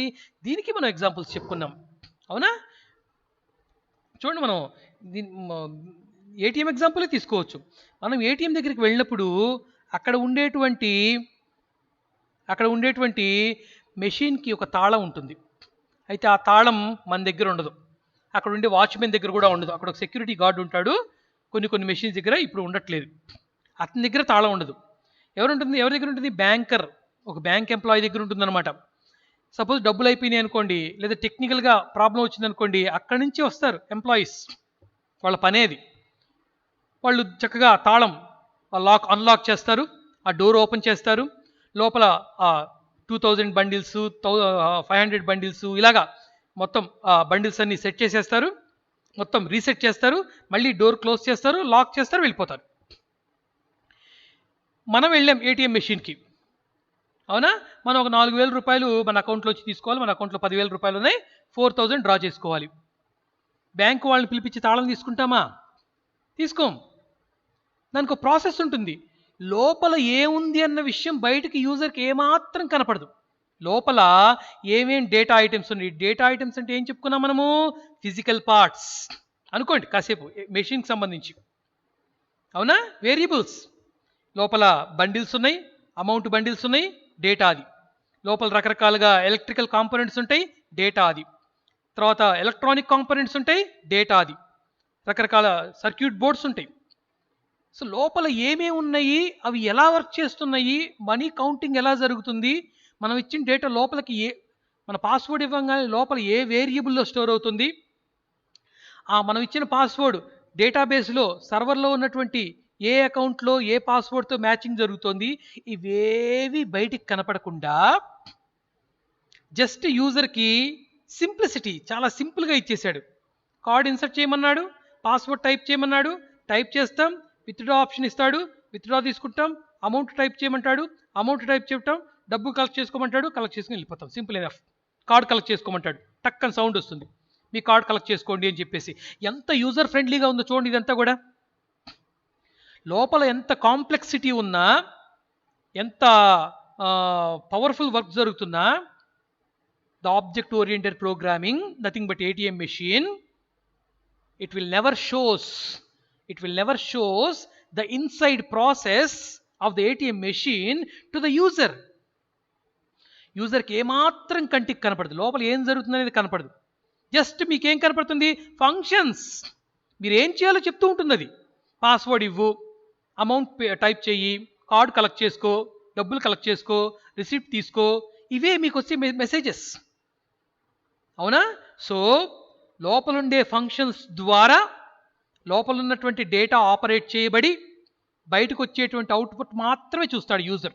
దీనికి మనం ఎగ్జాంపుల్స్ చెప్పుకున్నాం, అవునా? చూడండి, మనం ఏటీఎం ఎగ్జాంపులే తీసుకోవచ్చు. మనం ఏటీఎం దగ్గరికి వెళ్ళినప్పుడు అక్కడ ఉండేటువంటి మెషిన్కి ఒక తాళం ఉంటుంది. అయితే ఆ తాళం మన దగ్గర ఉండదు, అక్కడ ఉండే వాచ్మెన్ దగ్గర కూడా ఉండదు. అక్కడ ఒక సెక్యూరిటీ గార్డు ఉంటాడు, కొన్ని మెషిన్స్ దగ్గర ఇప్పుడు ఉండట్లేదు, అతని దగ్గర తాళం ఉండదు. ఎవరి దగ్గర ఉంటుంది? బ్యాంకర్, ఒక బ్యాంక్ ఎంప్లాయీ దగ్గర ఉంటుందన్నమాట. సపోజ్ డబ్బులు అయిపోయినాయి అనుకోండి, లేదా టెక్నికల్గా ప్రాబ్లం వచ్చిందనుకోండి, అక్కడి నుంచి వస్తారు ఎంప్లాయీస్. వాళ్ళ పనేది, వాళ్ళు చక్కగా తాళం అన్లాక్ చేస్తారు, ఆ డోర్ ఓపెన్ చేస్తారు, లోపల 2000 బండిల్స్, 500 బండిల్స్, ఇలాగా మొత్తం బండిల్స్ అన్ని సెట్ చేసేస్తారు, మొత్తం రీసెట్ చేస్తారు, మళ్ళీ డోర్ క్లోజ్ చేస్తారు, లాక్ చేస్తారు, వెళ్ళిపోతారు. మనం వెళ్ళాం ఏటీఎం మెషిన్కి, అవునా? మనం ఒక 4000 రూపాయలు మన అకౌంట్లోంచి తీసుకోవాలి, మన అకౌంట్లో 10,000 రూపాయలు ఉన్నాయి, 4000 డ్రా చేసుకోవాలి. బ్యాంకు వాళ్ళని పిలిపించి తాళం తీసుకుంటామా? తీసుకోం. దానికి ఒక ప్రాసెస్ ఉంటుంది. లోపల ఏముంది అన్న విషయం బయటికి యూజర్కి ఏమాత్రం కనపడదు. లోపల ఏమేం డేటా ఐటమ్స్ ఉన్నాయి. డేటా ఐటమ్స్ అంటే ఏం చెప్పుకున్నాం మనము? ఫిజికల్ పార్ట్స్ అనుకోండి కాసేపు, మెషిన్కి సంబంధించి, అవునా? వేరియబుల్స్, లోపల బండిల్స్ ఉన్నాయి, అమౌంట్ బండిల్స్ ఉన్నాయి, డేటా అది. లోపల రకరకాలుగా ఎలక్ట్రికల్ కాంపోనెంట్స్ ఉంటాయి, డేటా అది. తర్వాత ఎలక్ట్రానిక్ కాంపోనెంట్స్ ఉంటాయి, డేటా అది. రకరకాల సర్క్యూట్ బోర్డ్స్ ఉంటాయి. సో లోపల ఏమేమి ఉన్నాయి, అవి ఎలా వర్క్ చేస్తున్నాయి, మనీ కౌంటింగ్ ఎలా జరుగుతుంది, మనం ఇచ్చిన డేటా లోపలికి మన పాస్వర్డ్ ఇవ్వగానే లోపల ఏ వేరియబుల్లో స్టోర్ అవుతుంది, మనం ఇచ్చిన పాస్వర్డ్ డేటాబేస్లో సర్వర్లో ఉన్నటువంటి ఏ అకౌంట్లో ఏ పాస్వర్డ్తో మ్యాచింగ్ జరుగుతుంది, ఇవేవి బయటికి కనపడకుండా జస్ట్ యూజర్కి సింప్లిసిటీ, చాలా సింపుల్గా ఇచ్చేశాడు. కార్డ్ ఇన్సర్ట్ చేయమన్నాడు, పాస్వర్డ్ టైప్ చేయమన్నాడు, టైప్ చేస్తాం, విత్డ్రా ఆప్షన్ ఇస్తాడు, విత్డ్రా తీసుకుంటాం, అమౌంట్ టైప్ చేయమంటాడు, అమౌంట్ టైప్ చేయటం, డబ్బు కలెక్ట్ చేసుకోమంటాడు, కలెక్ట్ చేసుకుని వెళ్ళిపోతాం. Simple enough. కార్డ్ కలెక్ట్ చేసుకోమంటాడు, టక్కని సౌండ్ వస్తుంది, మీ కార్డ్ కలెక్ట్ చేసుకోండి అని చెప్పేసి. ఎంత యూజర్ ఫ్రెండ్లీగా ఉందో చూడండి ఇదంతా కూడా. లోపల ఎంత కాంప్లెక్సిటీ ఉన్నా, ఎంత పవర్ఫుల్ వర్క్ జరుగుతున్నా, the object oriented programming, nothing but ATM machine, it will never shows the inside process of the ATM machine to the user. యూజర్కి ఏమాత్రం కంటికి కనపడదు, లోపల ఏం జరుగుతుంది అనేది కనపడదు. జస్ట్ మీకేం కనపడుతుంది? ఫంక్షన్స్. మీరు ఏం చేయాలో చెప్తూ ఉంటుంది అది. పాస్వర్డ్ ఇవ్వు, అమౌంట్ టైప్ చెయ్యి, కార్డ్ కలెక్ట్ చేసుకో, డబ్బులు కలెక్ట్ చేసుకో, రిసిప్ట్ తీసుకో, ఇవే మీకు వచ్చే మెసేజెస్, అవునా? సో లోపలుండే ఫంక్షన్స్ ద్వారా లోపల ఉన్నటువంటి డేటా ఆపరేట్ చేయబడి బయటకు వచ్చేటువంటి అవుట్పుట్ మాత్రమే చూస్తాడు యూజర్.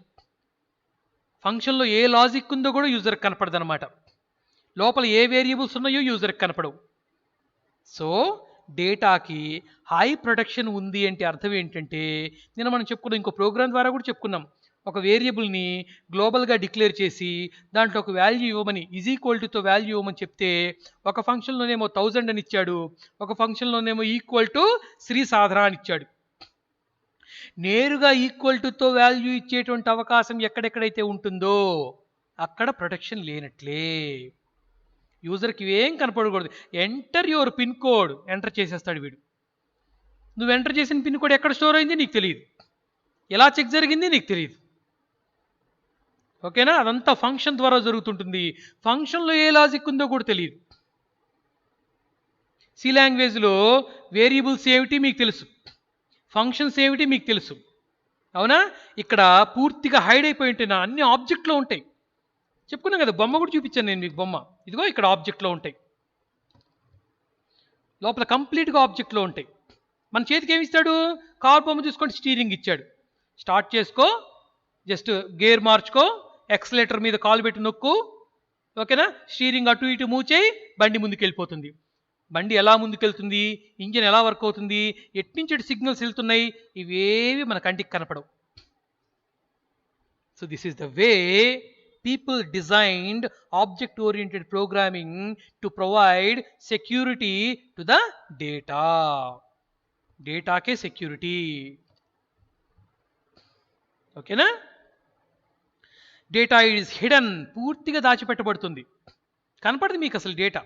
ఫంక్షన్లో ఏ లాజిక్ ఉందో కూడా యూజర్కి కనపడదు అనమాట. లోపల ఏ వేరియబుల్స్ ఉన్నాయో యూజర్కి కనపడవు. సో డేటాకి హై ప్రొటెక్షన్ ఉంది అంటే అర్థం ఏంటంటే, నేను మనం చెప్పుకున్నాం, ఇంకో ప్రోగ్రామ్ ద్వారా కూడా చెప్పుకున్నాం, ఒక వేరియబుల్ని గ్లోబల్గా డిక్లేర్ చేసి దాంట్లో ఒక వాల్యూ ఇవ్వమని, ఈజ్ ఈక్వల్ టుతో వాల్యూ ఇవ్వమని చెప్తే ఒక ఫంక్షన్లోనేమో 1000 అని ఇచ్చాడు, ఒక ఫంక్షన్లోనేమో ఈక్వల్ టు శ్రీ సాధన అని ఇచ్చాడు. నేరుగా ఈక్వల్ టుతో వాల్యూ ఇచ్చేటువంటి అవకాశం ఎక్కడెక్కడైతే ఉంటుందో అక్కడ ప్రొటెక్షన్ లేనట్లే. యూజర్కి ఏం కనపడకూడదు. Enter your pin code, enter చేసేస్తాడు వీడు. నువ్వు ఎంటర్ చేసిన పిన్ కోడ్ ఎక్కడ స్టోర్ అయింది నీకు తెలియదు, ఎలా చెక్ జరిగింది నీకు తెలియదు. ఓకేనా? అదంతా ఫంక్షన్ ద్వారా జరుగుతుంటుంది. ఫంక్షన్లో ఏ లాజిక్ ఉందో కూడా తెలియదు. సి లాంగ్వేజ్లో వేరియబుల్స్ ఏమిటి మీకు తెలుసు, ఫంక్షన్స్ ఏమిటి మీకు తెలుసు, అవునా? ఇక్కడ పూర్తిగా హైడ్ అయిపోయి ఉంటాయి, నా అన్ని ఆబ్జెక్ట్లో ఉంటాయి. చెప్పుకున్నాం కదా, బొమ్మ కూడా చూపించాను నేను మీకు బొమ్మ. ఇదిగో ఇక్కడ ఆబ్జెక్ట్లో ఉంటాయి, లోపల కంప్లీట్గా ఆబ్జెక్ట్లో ఉంటాయి. మన చేతికి ఏమి ఇస్తాడు? కార్ బొమ్మ చూసుకోండి, స్టీరింగ్ ఇచ్చాడు. స్టార్ట్ చేసుకో, జస్ట్ గేర్ మార్చుకో, ఎక్సలేటర్ మీద కాలు పెట్టి నొక్కు, ఓకేనా? స్టీరింగ్ అటు ఇటు మూవ్ చేయి, బండి ముందుకు వెళ్ళిపోతుంది. బండి ఎలా ముందుకెళ్తుంది, ఇంజిన్ ఎలా వర్క్ అవుతుంది, ఎట్నుంచి సిగ్నల్స్ వెళ్తున్నాయి, ఇవేవి మన కంటికి కనపడవు. So this is the way people designed object oriented programming to provide security to the data. Data ke security. ఓకేనా? డేటా ఈజ్ హిడెన్, పూర్తిగా దాచిపెట్టబడుతుంది, కనపడదు మీకు అసలు డేటా.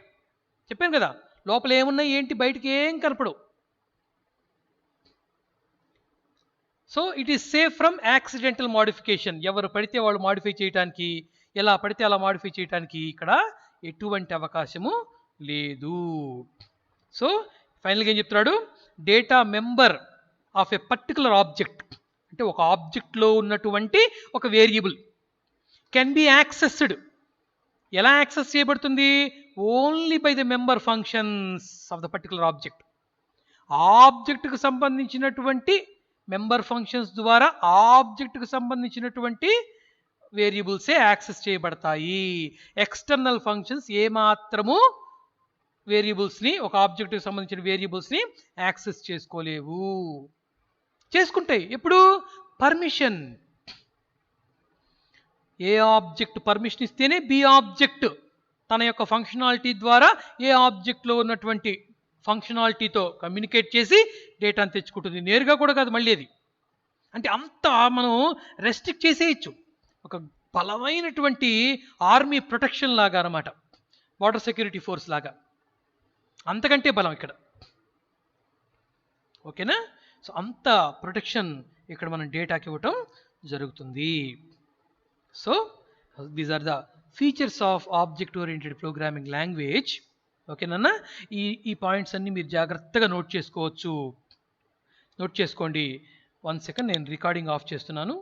చెప్పాను కదా, లోపల ఏమున్నాయి ఏంటి బయటికి ఏం కనపడవు. So it is safe from accidental modification. ఎవరు పడితే వాళ్ళు మాడిఫై చేయడానికి, ఎలా పడితే అలా మాడిఫై చేయడానికి ఇక్కడ ఎటువంటి అవకాశము లేదు. సో ఫైనల్గా ఏం చెప్తున్నాడు? Data member of a particular object, అంటే ఒక ఆబ్జెక్ట్లో ఉన్నటువంటి ఒక వేరియబుల్ కెన్ బి యాక్సెస్డ్. ఎలా యాక్సెస్ చేయబడుతుంది? Only by the member functions of the particular object. ఆబ్జెక్ట్కు సంబంధించినటువంటి మెంబర్ ఫంక్షన్స్ ద్వారా ఆబ్జెక్ట్కు సంబంధించినటువంటి వేరియబుల్సే యాక్సెస్ చేయబడతాయి. ఎక్స్టర్నల్ ఫంక్షన్స్ ఏమాత్రము వేరియబుల్స్ని, ఒక ఆబ్జెక్ట్కి సంబంధించిన వేరియబుల్స్ని యాక్సెస్ చేసుకోలేవు. చేసుకుంటాయి ఎప్పుడు? పర్మిషన్. ఏ ఆబ్జెక్ట్ పర్మిషన్ ఇస్తేనే బి ఆబ్జెక్ట్ తన యొక్క ఫంక్షనాలిటీ ద్వారా ఏ ఆబ్జెక్ట్లో ఉన్నటువంటి ఫంక్షనాలిటీతో కమ్యూనికేట్ చేసి డేటాను తెచ్చుకుంటుంది. నేరుగా కూడా కాదు మళ్ళీ అది. అంటే అంతా మనం రెస్ట్రిక్ట్ చేసేయచ్చు. ఒక బలమైనటువంటి ఆర్మీ ప్రొటెక్షన్ లాగా అన్నమాట, బార్డర్ సెక్యూరిటీ ఫోర్స్ లాగా, అంతకంటే బలం ఇక్కడ. ఓకేనా? సో అంత ప్రొటెక్షన్ ఇక్కడ మనం డేటాకి ఇవ్వటం జరుగుతుంది. So these are the features of object oriented programming language. ఓకేనన్నా? ఈ పాయింట్స్ అన్నీ మీరు జాగ్రత్తగా నోట్ చేసుకోవచ్చు. నోట్ చేసుకోండి. 1 సెకండ్, నేను రికార్డింగ్ ఆఫ్ చేస్తున్నాను.